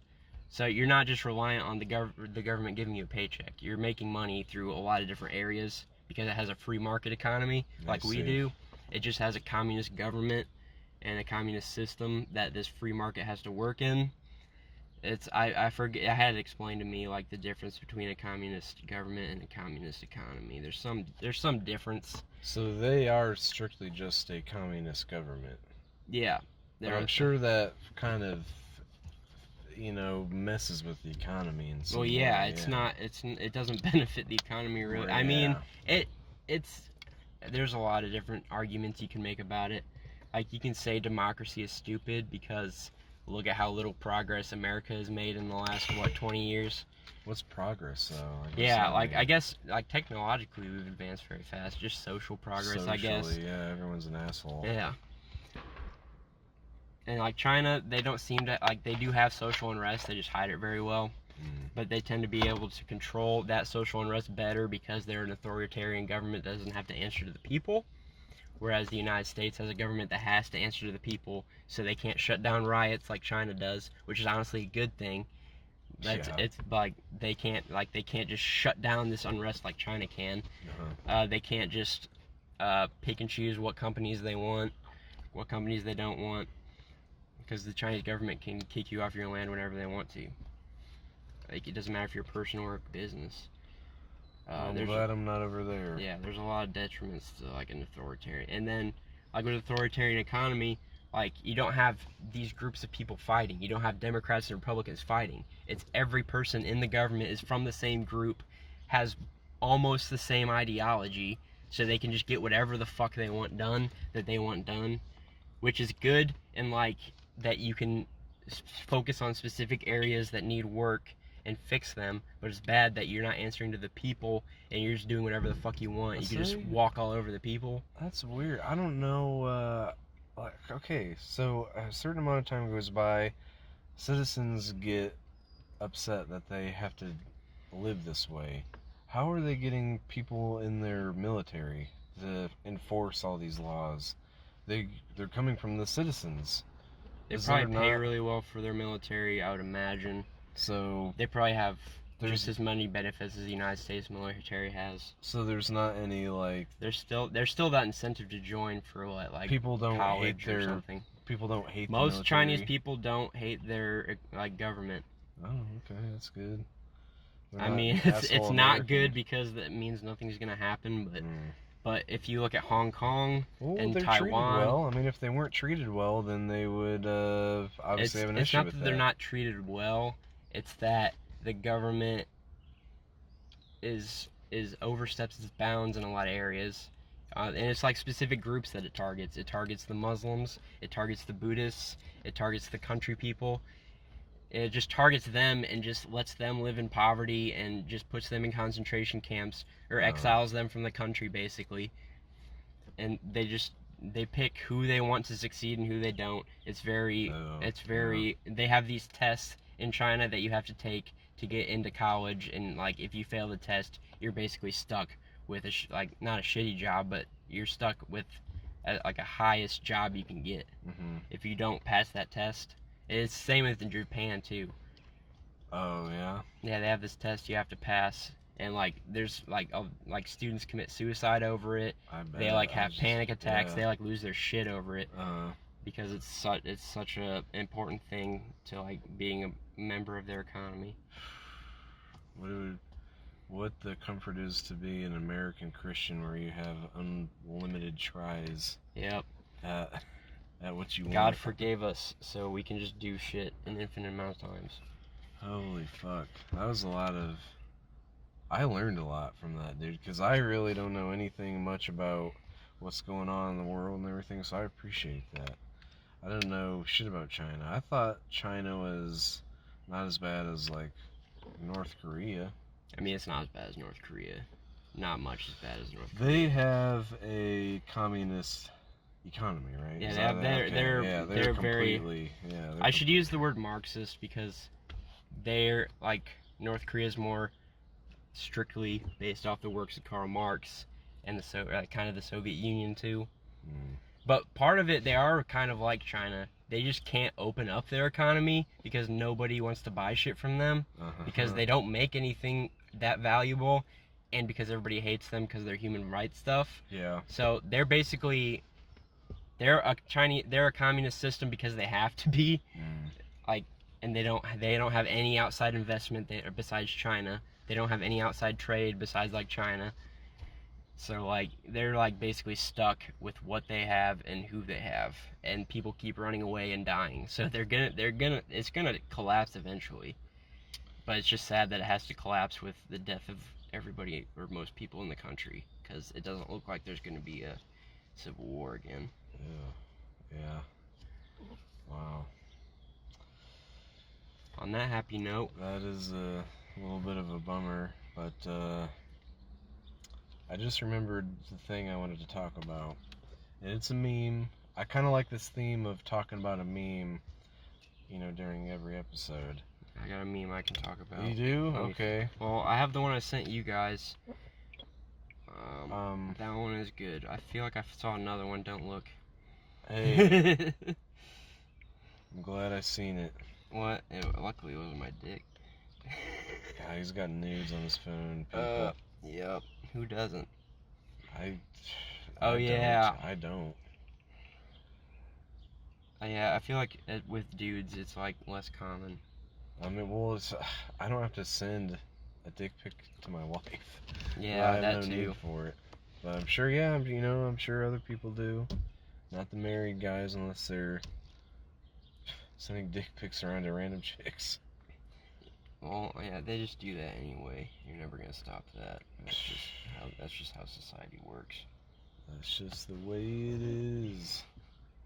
So you're not just reliant on the government giving you a paycheck. You're making money through a lot of different areas because it has a free market economy like we do. It just has a communist government and a communist system that this free market has to work in. I forget. I had it explained to me, like, the difference between a communist government and a communist economy. There's some difference. So they are strictly just a communist government. Yeah. But I'm sure that kind of, messes with the economy and well, yeah, it doesn't benefit the economy really. Yeah. I mean, there's a lot of different arguments you can make about it. Like, you can say democracy is stupid because look at how little progress America has made in the last 20 years. What's progress though? Yeah, I guess technologically we've advanced very fast. Just social progress, socially, I guess. Yeah, everyone's an asshole. Yeah. And like China, they don't seem to they do have social unrest. They just hide it very well. But they tend to be able to control that social unrest better because they're an authoritarian government that doesn't have to answer to the people. Whereas the United States has a government that has to answer to the people, so they can't shut down riots like China does, which is honestly a good thing. It's like they can't just shut down this unrest like China can. They can't just pick and choose what companies they want, what companies they don't want, because the Chinese government can kick you off your land whenever they want to. Like, it doesn't matter if you're a person or a business. I'm glad I'm not over there. Yeah, there's a lot of detriments to like an authoritarian. And then like with an authoritarian economy, like you don't have these groups of people fighting. You don't have Democrats and Republicans fighting. It's every person in the government is from the same group, has almost the same ideology, so they can just get whatever the fuck they want done, that they want done, which is good. And like that you can focus on specific areas that need work and fix them, but it's bad that you're not answering to the people and you're just doing whatever the fuck you want. You can just walk all over the people. That's weird. I don't know. Like, okay, so a certain amount of time goes by, citizens get upset that they have to live this way. How are they getting people in their military to enforce all these laws? They're coming from the citizens. They probably pay really well for their military, I would imagine. So they probably have just as many benefits as the United States military has. So there's not any like there's still that incentive to join for what, like people don't college hate or something. People don't hate most the military. Chinese people don't hate their like government. Oh, okay, that's good. I mean, it's not good because that means nothing's gonna happen, but if you look at Hong Kong and they're Taiwan, treated well. I mean, if they weren't treated well, then they would obviously have an issue with that. It's not that they're not treated well. It's that the government is oversteps its bounds in a lot of areas, and it's like specific groups that it targets. It targets the Muslims. It targets the Buddhists. It targets the country people. It just targets them and just lets them live in poverty and just puts them in concentration camps or exiles them from the country basically. And they pick who they want to succeed and who they don't. They have these tests in China that you have to take to get into college, and like if you fail the test, you're basically stuck with not a shitty job, but you're stuck with a highest job you can get if you don't pass that test. It's the same with in Japan too. Oh yeah. Yeah, they have this test you have to pass, and like there's like students commit suicide over it. I bet. They like have panic attacks. They like lose their shit over it. Because it's such a important thing to like being a member of their economy. What the comfort is to be an American Christian where you have unlimited tries. Yep. At what you want. God forgave us, so we can just do shit an infinite amount of times. Holy fuck, that was I learned a lot from that, dude, because I really don't know anything much about what's going on in the world and everything, so I appreciate that. I don't know shit about China. I thought China was not as bad as like North Korea. I mean, it's not as bad as North Korea. Not much as bad as North Korea. They have a communist economy, right? Yeah, they're very. I should use the word Marxist because they're like North Korea is more strictly based off the works of Karl Marx and the kind of the Soviet Union too. But part of it, they are kind of like China. They just can't open up their economy because nobody wants to buy shit from them because they don't make anything that valuable, and because everybody hates them because they're human rights stuff. Yeah. So they're basically they're a communist system because they have to be, and they don't have any outside investment besides China. They don't have any outside trade besides like China. So like they're like basically stuck with what they have and who they have, and people keep running away and dying. So it's gonna collapse eventually. But it's just sad that it has to collapse with the death of everybody or most people in the country, because it doesn't look like there's gonna be a civil war again. Yeah. Wow. on that happy note. That is a little bit of a bummer, but I just remembered the thing I wanted to talk about. And it's a meme. I kind of like this theme of talking about a meme, during every episode. I got a meme I can talk about. You do? Okay. Well, I have the one I sent you guys. Um, that one is good. I feel like I saw another one. Don't look. Hey, I'm glad I seen it. What? Luckily, it wasn't my dick. God, he's got nudes on his phone. People. Yep. Who doesn't? I yeah. I don't. Yeah, I feel like with dudes, it's like less common. I mean, well, I don't have to send a dick pic to my wife. Yeah, I have that no too. need for it. But I'm sure, yeah, I'm sure other people do. Not the married guys, unless they're sending dick pics around to random chicks. Well, yeah, they just do that anyway. You're never gonna stop that. That's just how society works. That's just the way it is.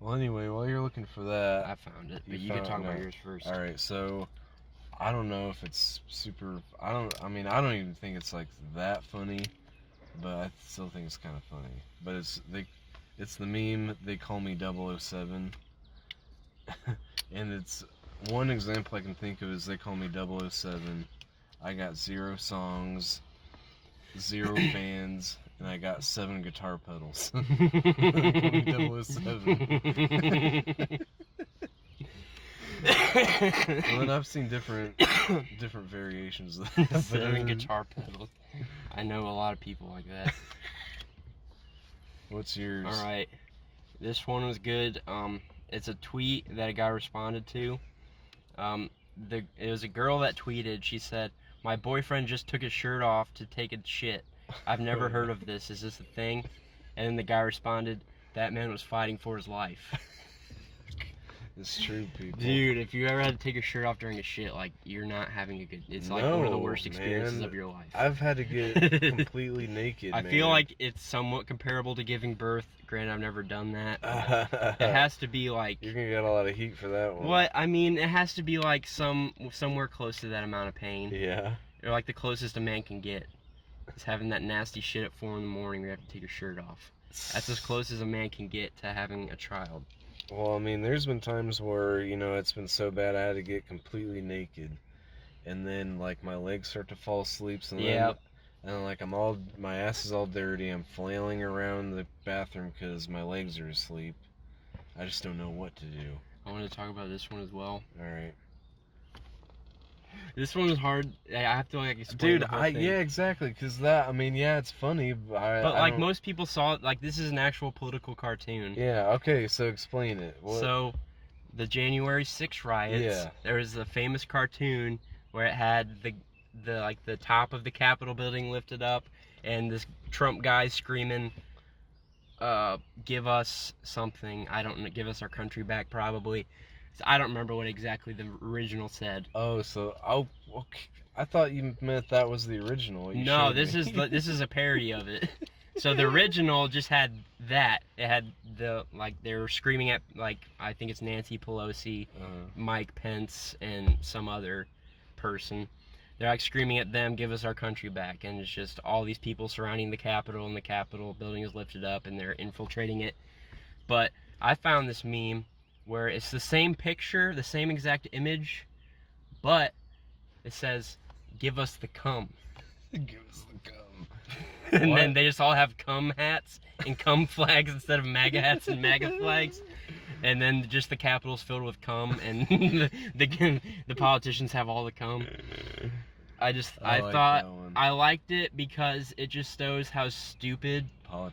Well, anyway, while you're looking for that, I found it, but you can talk about yours first. All right, so I don't know if it's super. I don't even think it's like that funny, but I still think it's kind of funny. But it's the meme. They call me 007, and it's one example I can think of is they call me 007. I got 0 songs, 0 fans. And I got 7 guitar pedals. 007. Well, then I've seen different variations of that. 7 guitar pedals. I know a lot of people like that. What's yours? All right, this one was good. It's a tweet that a guy responded to. It was a girl that tweeted. She said, "My boyfriend just took his shirt off to take a shit. I've never heard of this. Is this a thing?" And then the guy responded, "That man was fighting for his life." It's true, people. Dude, if you ever had to take your shirt off during a shit, like, you're not having a good... It's like one of the worst experiences of your life. I've had to get completely naked, I feel like it's somewhat comparable to giving birth. Granted, I've never done that. It has to be like... You're gonna get a lot of heat for that one. What? I mean, it has to be like somewhere close to that amount of pain. Yeah. Or like the closest a man can get. Is having that nasty shit at 4 in the morning where you have to take your shirt off. That's as close as a man can get to having a child. Well, I mean, there's been times where, it's been so bad I had to get completely naked. And then, like, my legs start to fall asleep. So then, and like, my ass is all dirty. I'm flailing around the bathroom because my legs are asleep. I just don't know what to do. I wanted to talk about this one as well. Alright. This one is hard. I have to explain. Dude, yeah, exactly. Because it's funny. But most people saw it. Like, this is an actual political cartoon. Yeah. Okay. So explain it. So, the January 6th riots. Yeah. There was a famous cartoon where it had the top of the Capitol building lifted up, and this Trump guy screaming, "Give us something." I don't know. Give us our country back, probably. I don't remember what exactly the original said. Oh, so okay. I thought you meant that was the original. No, this is a parody of it. So the original just had that. It had they were screaming at, like, I think it's Nancy Pelosi, Mike Pence, and some other person. They're like screaming at them, "Give us our country back," and it's just all these people surrounding the Capitol, and the Capitol building is lifted up, and they're infiltrating it. But I found this meme where it's the same picture, the same exact image, but it says, "Give us the cum." Give us the cum. And then they just all have cum hats and cum flags instead of MAGA hats and MAGA flags. And then just the Capitol's filled with cum, and the politicians have all the cum. I thought I liked it because it just shows how stupid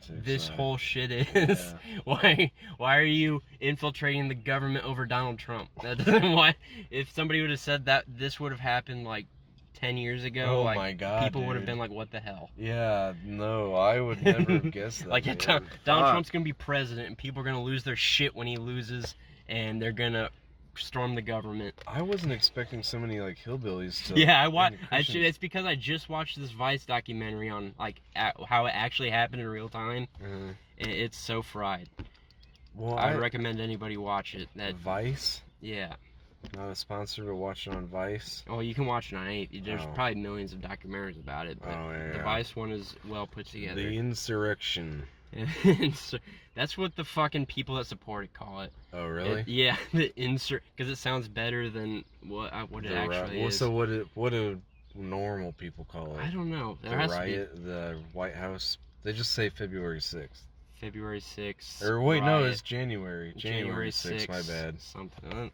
this whole shit is. Yeah. Why are you infiltrating the government over Donald Trump? That doesn't. Why? If somebody would have said that this would have happened like 10 years ago, my God, people would have been like, "What the hell?" Yeah, no, I would never have guessed that. Like, Donald Trump's gonna be president, and people are gonna lose their shit when he loses, and they're gonna storm the government. I wasn't expecting so many like hillbillies to. Yeah, it's because I just watched this Vice documentary on how it actually happened in real time. And it's so fried. Well, I recommend anybody watch it. Vice. Yeah. Not a sponsor, but watch it on Vice. Oh, you can watch it on any. There's Oh. probably millions of documentaries about it, but Yeah. the Vice one is well put together. The Insurrection. That's what the fucking people that support it call it. Oh, really? Yeah, the insert, because it sounds better than what it actually is. So what do normal people call it? I don't know. The riot, the White House. They just say February 6th. February 6th. Or wait, riot. no, it's January. January 6th, my bad. Something.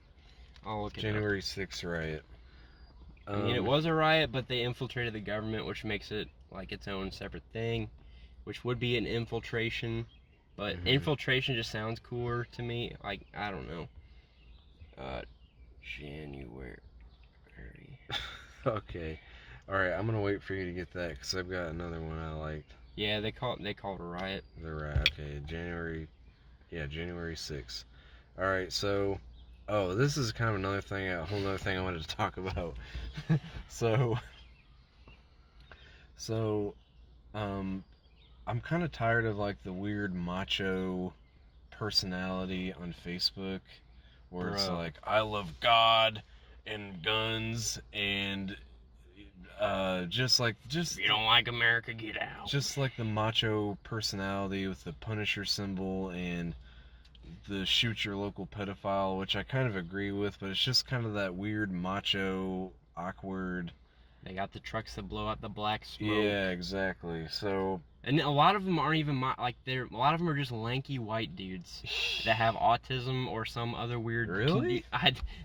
I'll look it January 6th riot. I mean, it was a riot, but they infiltrated the government, which makes it like its own separate thing, which would be an infiltration. But infiltration just sounds cooler to me. Like, I don't know. January. Okay. Alright, I'm gonna wait for you to get that, because I've got another one I liked. Yeah, they call it a riot. The riot, okay. January 6th. Alright, so... Oh, this is kind of another thing, a whole other thing I wanted to talk about. I'm kind of tired of like the weird macho personality on Facebook, where it's like, I love God and guns and just If you don't like America, get out. just like the macho personality with the Punisher symbol and the shoot your local pedophile, which I kind of agree with, but it's just kind of that weird macho awkward. They got the trucks that blow out the black smoke. Yeah, exactly. So, and a lot of them aren't even a lot of them are just lanky white dudes that have autism or some other weird. Really?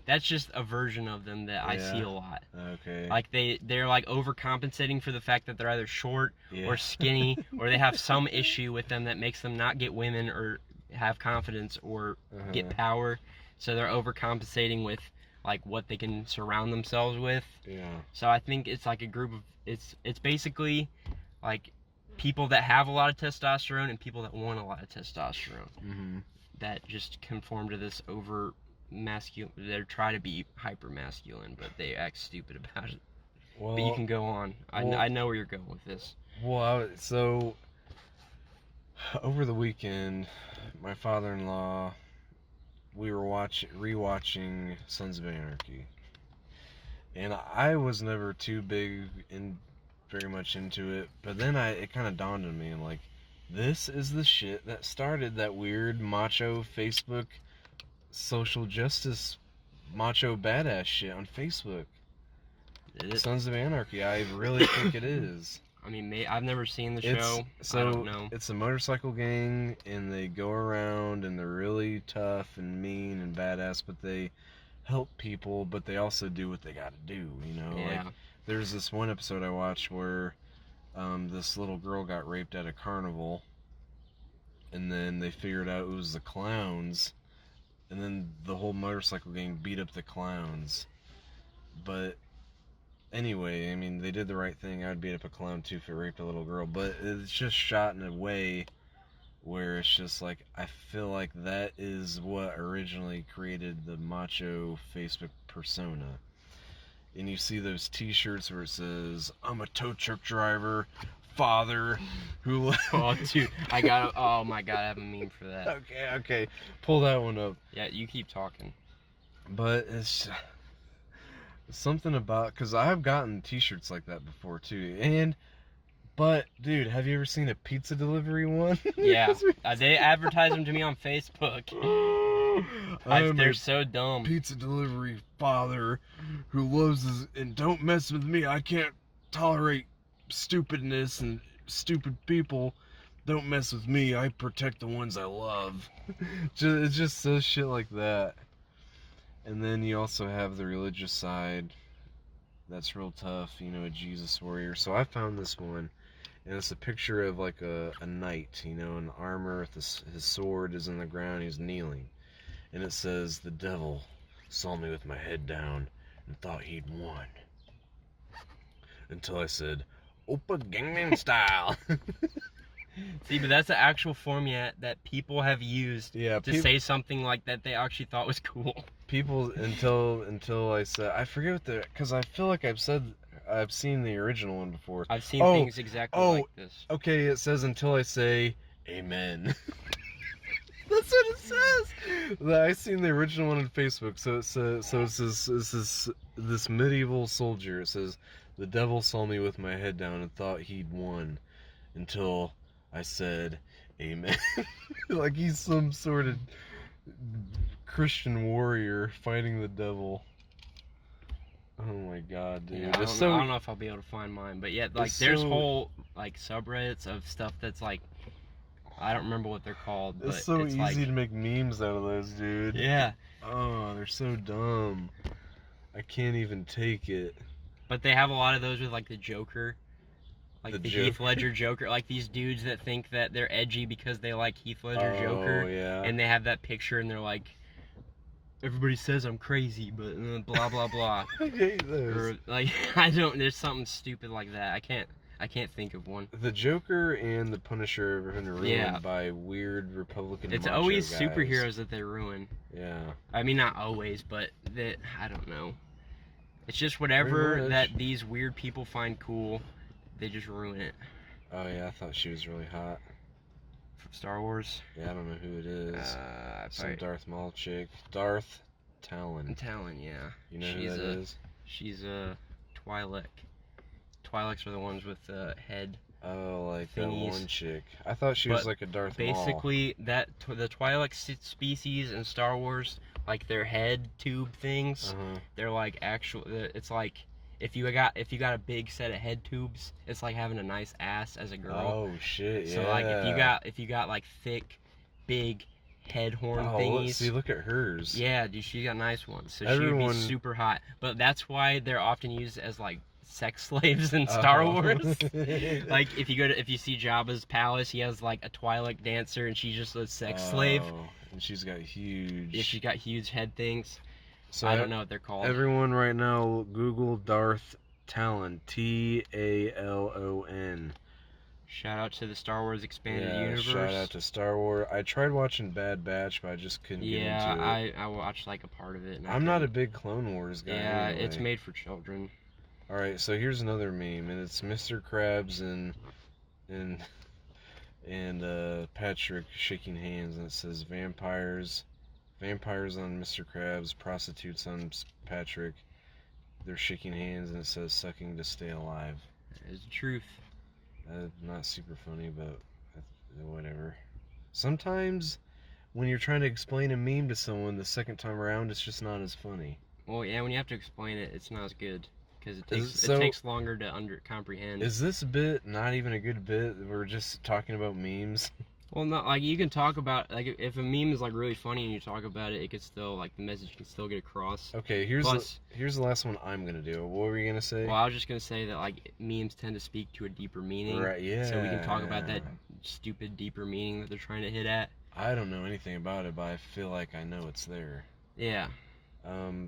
That's just a version of them that I see a lot. Okay. Like they're like overcompensating for the fact that they're either short or skinny, or they have some issue with them that makes them not get women or have confidence or get power. So they're overcompensating with like what they can surround themselves with. Yeah. So I think it's like a group of it's basically like people that have a lot of testosterone and people that want a lot of testosterone that just conform to this over masculine. They try to be hyper masculine, but they act stupid about it. Well, but you can go on. I know where you're going with this. Well, so over the weekend, my father-in-law, we were rewatching Sons of Anarchy, and I was never too very much into it. But then it kind of dawned on me, and like, this is the shit that started that weird macho Facebook, social justice, macho badass shit on Facebook. Sons of Anarchy, I really think it is. I mean, I've never seen the show. So I don't know. It's a motorcycle gang, and they go around, and they're really tough and mean and badass, but they help people, but they also do what they gotta do, you know? Yeah. Like, there's this one episode I watched where this little girl got raped at a carnival, and then they figured out it was the clowns, and then the whole motorcycle gang beat up the clowns. But anyway, I mean, they did the right thing. I'd beat up a clown too if it raped a little girl, but it's just shot in a way where it's just like, I feel like that is what originally created the macho Facebook persona. And you see those t-shirts where it says, I'm a tow truck driver, father, who... Oh, dude, oh my god, I have a meme for that. Okay, pull that one up. Yeah, you keep talking. But it's something about, because I've gotten t-shirts like that before too, but dude, have you ever seen a pizza delivery one? Yeah, they advertise them to me on Facebook. They're so dumb. Pizza delivery father who loves and don't mess with me. I can't tolerate stupidness and stupid people. Don't mess with me. I protect the ones I love. It just says shit like that. And then you also have the religious side that's real tough, you know, a Jesus warrior. So I found this one, and it's a picture of like a knight, you know, in armor with his sword is in the ground, he's kneeling. And it says, the devil saw me with my head down and thought he'd won. Until I said, Oppa Gangnam Style. See, but that's the actual format that people have used to say something like that they actually thought was cool. People, until I said, I forget what because I feel like I've seen the original one before. I've seen things exactly like this. Okay, it says until I say, amen. That's what it says. I seen the original one on Facebook. So it says, this medieval soldier. It says, "The devil saw me with my head down and thought he'd won, until I said, Amen." Like he's some sort of Christian warrior fighting the devil. Oh my god, dude. Yeah, I don't know if I'll be able to find mine, but yeah, like there's whole like subreddits of stuff that's like, I don't remember what they're called, but it's so easy like, to make memes out of those, dude. Yeah. Oh, they're so dumb. I can't even take it. But they have a lot of those with like the Joker. Like the Heath Joker. Ledger Joker, like these dudes that think that they're edgy because they like Heath Ledger Oh, Joker, yeah. and they have that picture and they're like, everybody says I'm crazy, but blah blah blah. I hate those. Or like there's something stupid like that. I can't think of one. The Joker and the Punisher have been ruined Yeah. by weird Republican It's macho always guys. superheroes that they ruin. Yeah. I mean, not always, but that I don't know. It's just Pretty whatever much. that these weird people find cool, they just ruin it. Oh yeah, I thought she was really hot. From Star Wars. Yeah, I don't know who it is. Some probably- Darth Maul chick. Darth Talon. Talon, yeah. You know who that is? She's a Twi'lek. Twi'leks are the ones with the head. Oh, like thingies. that one chick. I thought she was But like a Darth Maul. Basically, the Twi'lek species in Star Wars, like their head tube things, they're like actual. It's like if you got a big set of head tubes, it's like having a nice ass as a girl. Oh shit! Yeah. So like if you got like thick, big head horn thingies. Look at hers. Yeah, dude, she got nice ones. So Everyone... she would be super hot. But that's why they're often used as like sex slaves in Star Wars. Like if you see Jabba's palace, he has like a Twi'lek dancer and she's just a sex slave. And she's got huge. Yeah, she's got huge head things. So I don't know what they're called. Everyone right now, Google Darth Talon. Talon. Shout out to the Star Wars expanded universe. Shout out to Star Wars. I tried watching Bad Batch, but I just couldn't get into it. I watched like a part of it. And I'm not a big Clone Wars guy. Yeah, anyway. it's made for children. All right, so here's another meme, and it's Mr. Krabs and Patrick shaking hands, and it says vampires on Mr. Krabs, prostitutes on Patrick. They're shaking hands, and it says sucking to stay alive. That is the truth. Not super funny, but whatever. Sometimes when you're trying to explain a meme to someone the second time around, it's just not as funny. Well, yeah, when you have to explain it, it's not as good. Because it takes longer to comprehend. Is this bit not even a good bit? We're just talking about memes. Well, no, like you can talk about like if a meme is like really funny and you talk about it, it could still like the message can still get across. Okay, here's the last one I'm gonna do. What were you gonna say? Well, I was just gonna say that like memes tend to speak to a deeper meaning. Right. Yeah. So we can talk about that stupid deeper meaning that they're trying to hit at. I don't know anything about it, but I feel like I know it's there. Yeah.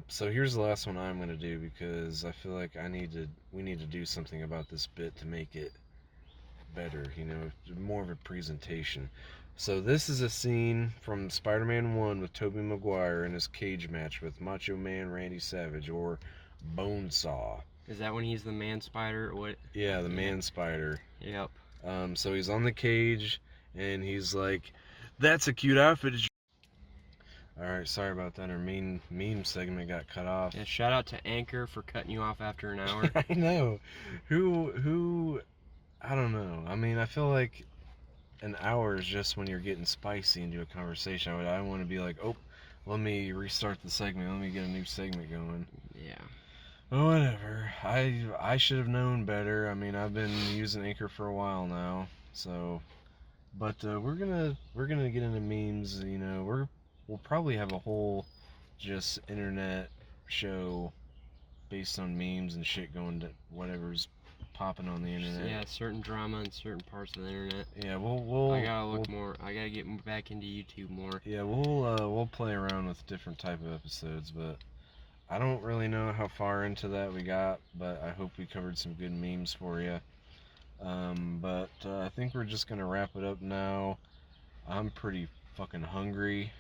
So here's the last one I'm gonna do because I feel like we need to do something about this bit to make it better, you know, more of a presentation. So this is a scene from Spider-Man 1 with Tobey Maguire in his cage match with Macho Man Randy Savage, or Bonesaw. Is that when he's the man spider or what? Yeah, the man spider. Yep. So he's on the cage and he's like, "That's a cute outfit." Alright, sorry about that. Our main meme segment got cut off. Yeah, shout out to Anchor for cutting you off after an hour. I know. Who I don't know. I mean, I feel like an hour is just when you're getting spicy into a conversation. I want to be like, oh, let me restart the segment. Let me get a new segment going. Yeah. Oh, whatever. I should have known better. I mean, I've been using Anchor for a while now. So, but we're gonna get into memes. You know, we'll probably have a whole just internet show based on memes and shit going to whatever's popping on the internet. Yeah, certain drama in certain parts of the internet. Yeah, we'll I gotta look more. I gotta get back into YouTube more. Yeah, we'll play around with different type of episodes, but I don't really know how far into that we got, but I hope we covered some good memes for you. But I think we're just gonna wrap it up now. I'm pretty fucking hungry.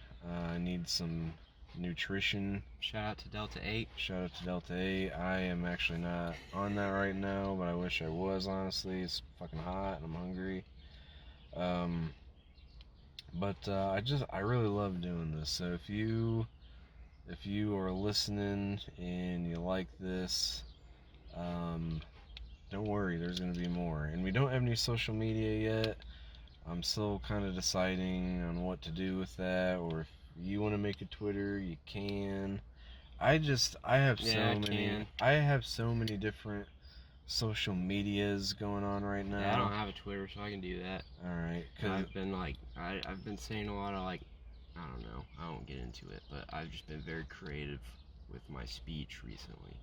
I need some nutrition. Shout out to Delta 8. Shout out to Delta 8. I am actually not on that right now, but I wish I was, honestly. It's fucking hot and I'm hungry. But I really love doing this. So if you are listening and you like this, don't worry, there's gonna be more. And we don't have any social media yet. I'm still kind of deciding on what to do with that, or if you want to make a Twitter, you can. I have so many different social medias going on right now. Yeah, I don't have a Twitter, so I can do that. All right, I've been saying a lot of like, I don't know, I won't get into it, but I've just been very creative with my speech recently.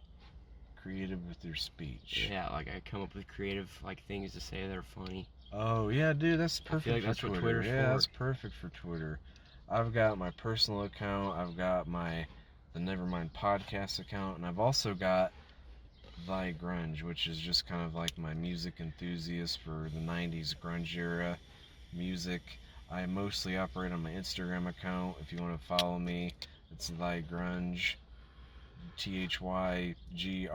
Creative with your speech. Yeah, like I come up with creative like things to say that are funny. Oh yeah, dude, that's perfect. I feel like that's for what Twitter. Twitter's Yeah, for. that's perfect for Twitter. I've got my personal account. I've got the Nevermind podcast account, and I've also got Thy Grunge, which is just kind of like my music enthusiast for the 90s grunge era music. I mostly operate on my Instagram account. If you want to follow me, it's Thy Grunge, ThyGrunge.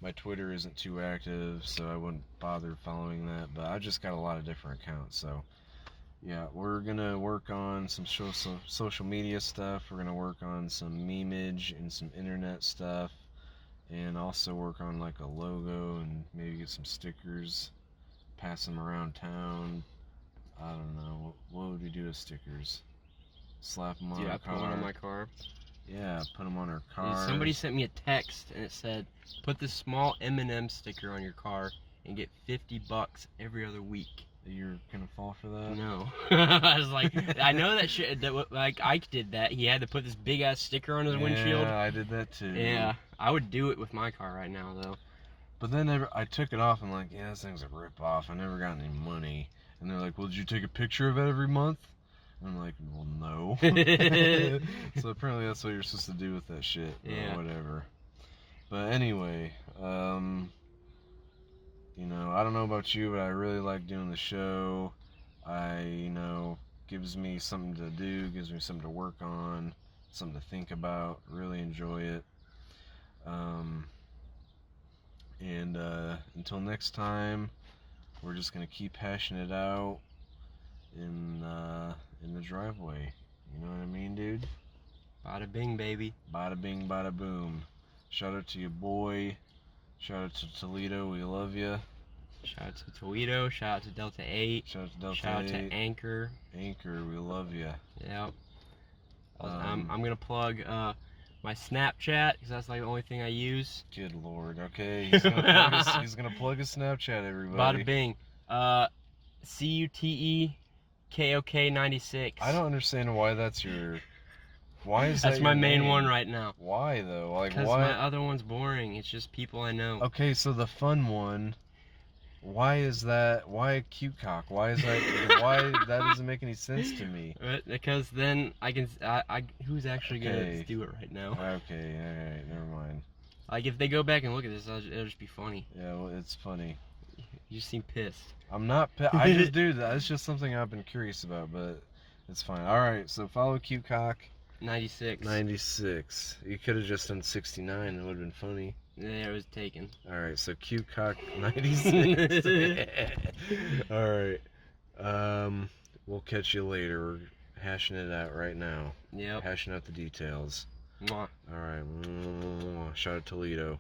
My Twitter isn't too active, so I wouldn't bother following that, but I've just got a lot of different accounts. So yeah, we're gonna work on some social media stuff. We're gonna work on some memeage and some internet stuff, and also work on like a logo and maybe get some stickers, pass them around town. I don't know, what would we do with stickers? Slap them on our car? Put one on my car. Yeah, put them on our car. Somebody sent me a text and it said, put this small M&M sticker on your car and get $50 every other week. You're gonna fall for that? No. I was like, I know that shit, like Ike did that. He had to put this big ass sticker on his windshield. Yeah, I did that too. Yeah, I would do it with my car right now though. But then I took it off and like, yeah, this thing's a rip off. I never got any money. And they're like, well, did you take a picture of it every month? And I'm like, well, no. So apparently that's what you're supposed to do with that shit. Yeah. Or whatever. But anyway, you know, I don't know about you, but I really like doing the show. Gives me something to do, gives me something to work on, something to think about. Really enjoy it. And until next time, we're just gonna keep hashing it out in the driveway. You know what I mean, dude? Bada bing, baby. Bada bing, bada boom. Shout out to your boy. Shout out to Toledo. We love you. Shout out to Toledo. Shout out to Delta 8. Shout out to Delta 8. Shout out to Anchor. Anchor, we love you. Yep. I'm gonna plug my Snapchat because that's like the only thing I use. Good lord. Okay, he's gonna plug his Snapchat, everybody. Bada bing. CUTEKOK96. I don't understand why that's your. Why is that? That's my main one right now. Why though? Like because why? my other one's boring. It's just people I know. Okay, so the fun one. Why is that? Why cute cock? Why is that? Why that doesn't make any sense to me? Because then I can. Who's actually gonna do it right now? Okay, all right, never mind. Like if they go back and look at this, it'll just be funny. Yeah, well, it's funny. You just seem pissed. I'm not. I just do that. It's just something I've been curious about, but it's fine. All right, so follow cute cock. 96. 96. You could have just done 69. It would have been funny. Yeah, it was taken. All right, so cute cock 96. All right. We'll catch you later. We're hashing it out right now. Yep. Hashing out the details. Mwah. All right. Shout out Toledo.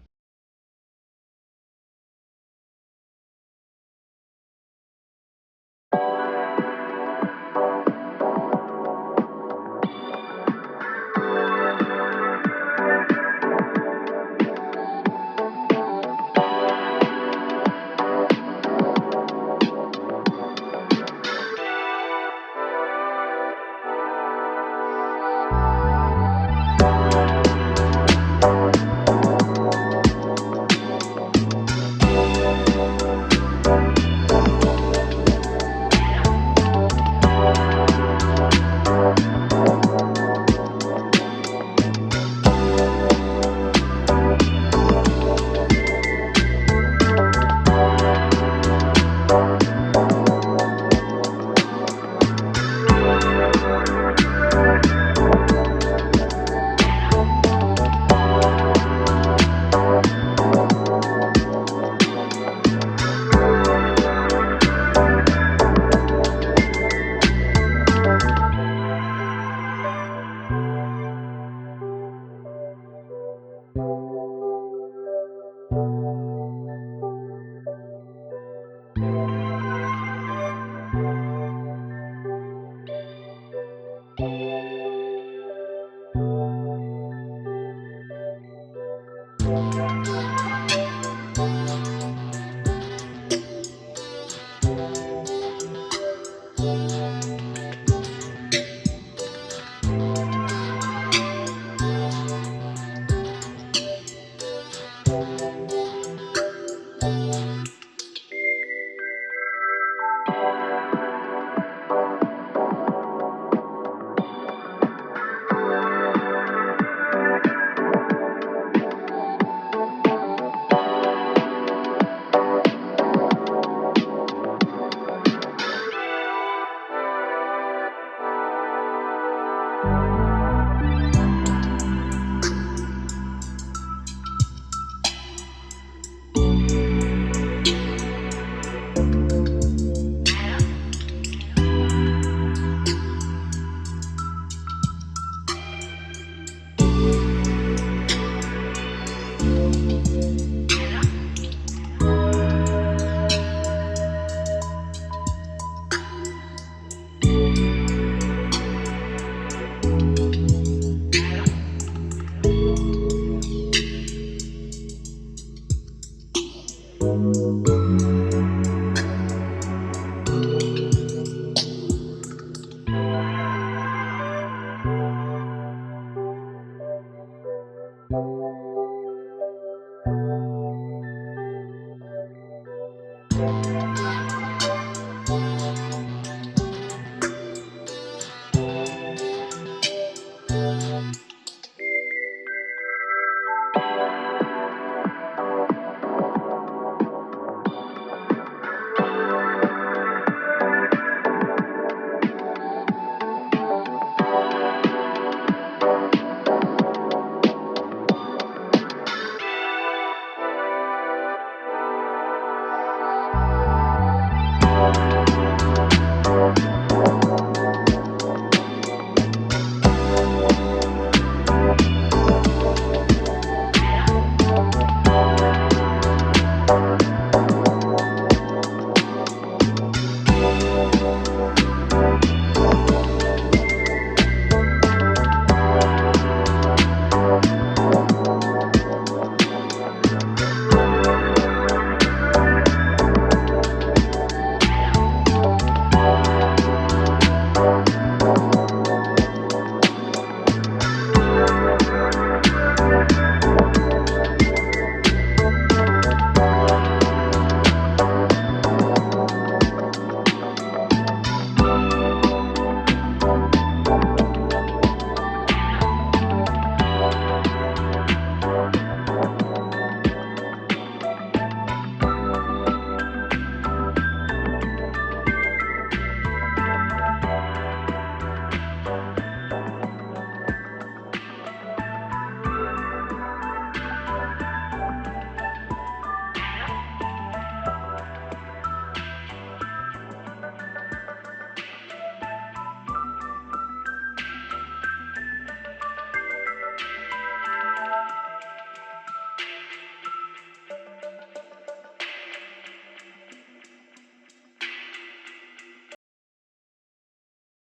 Bye.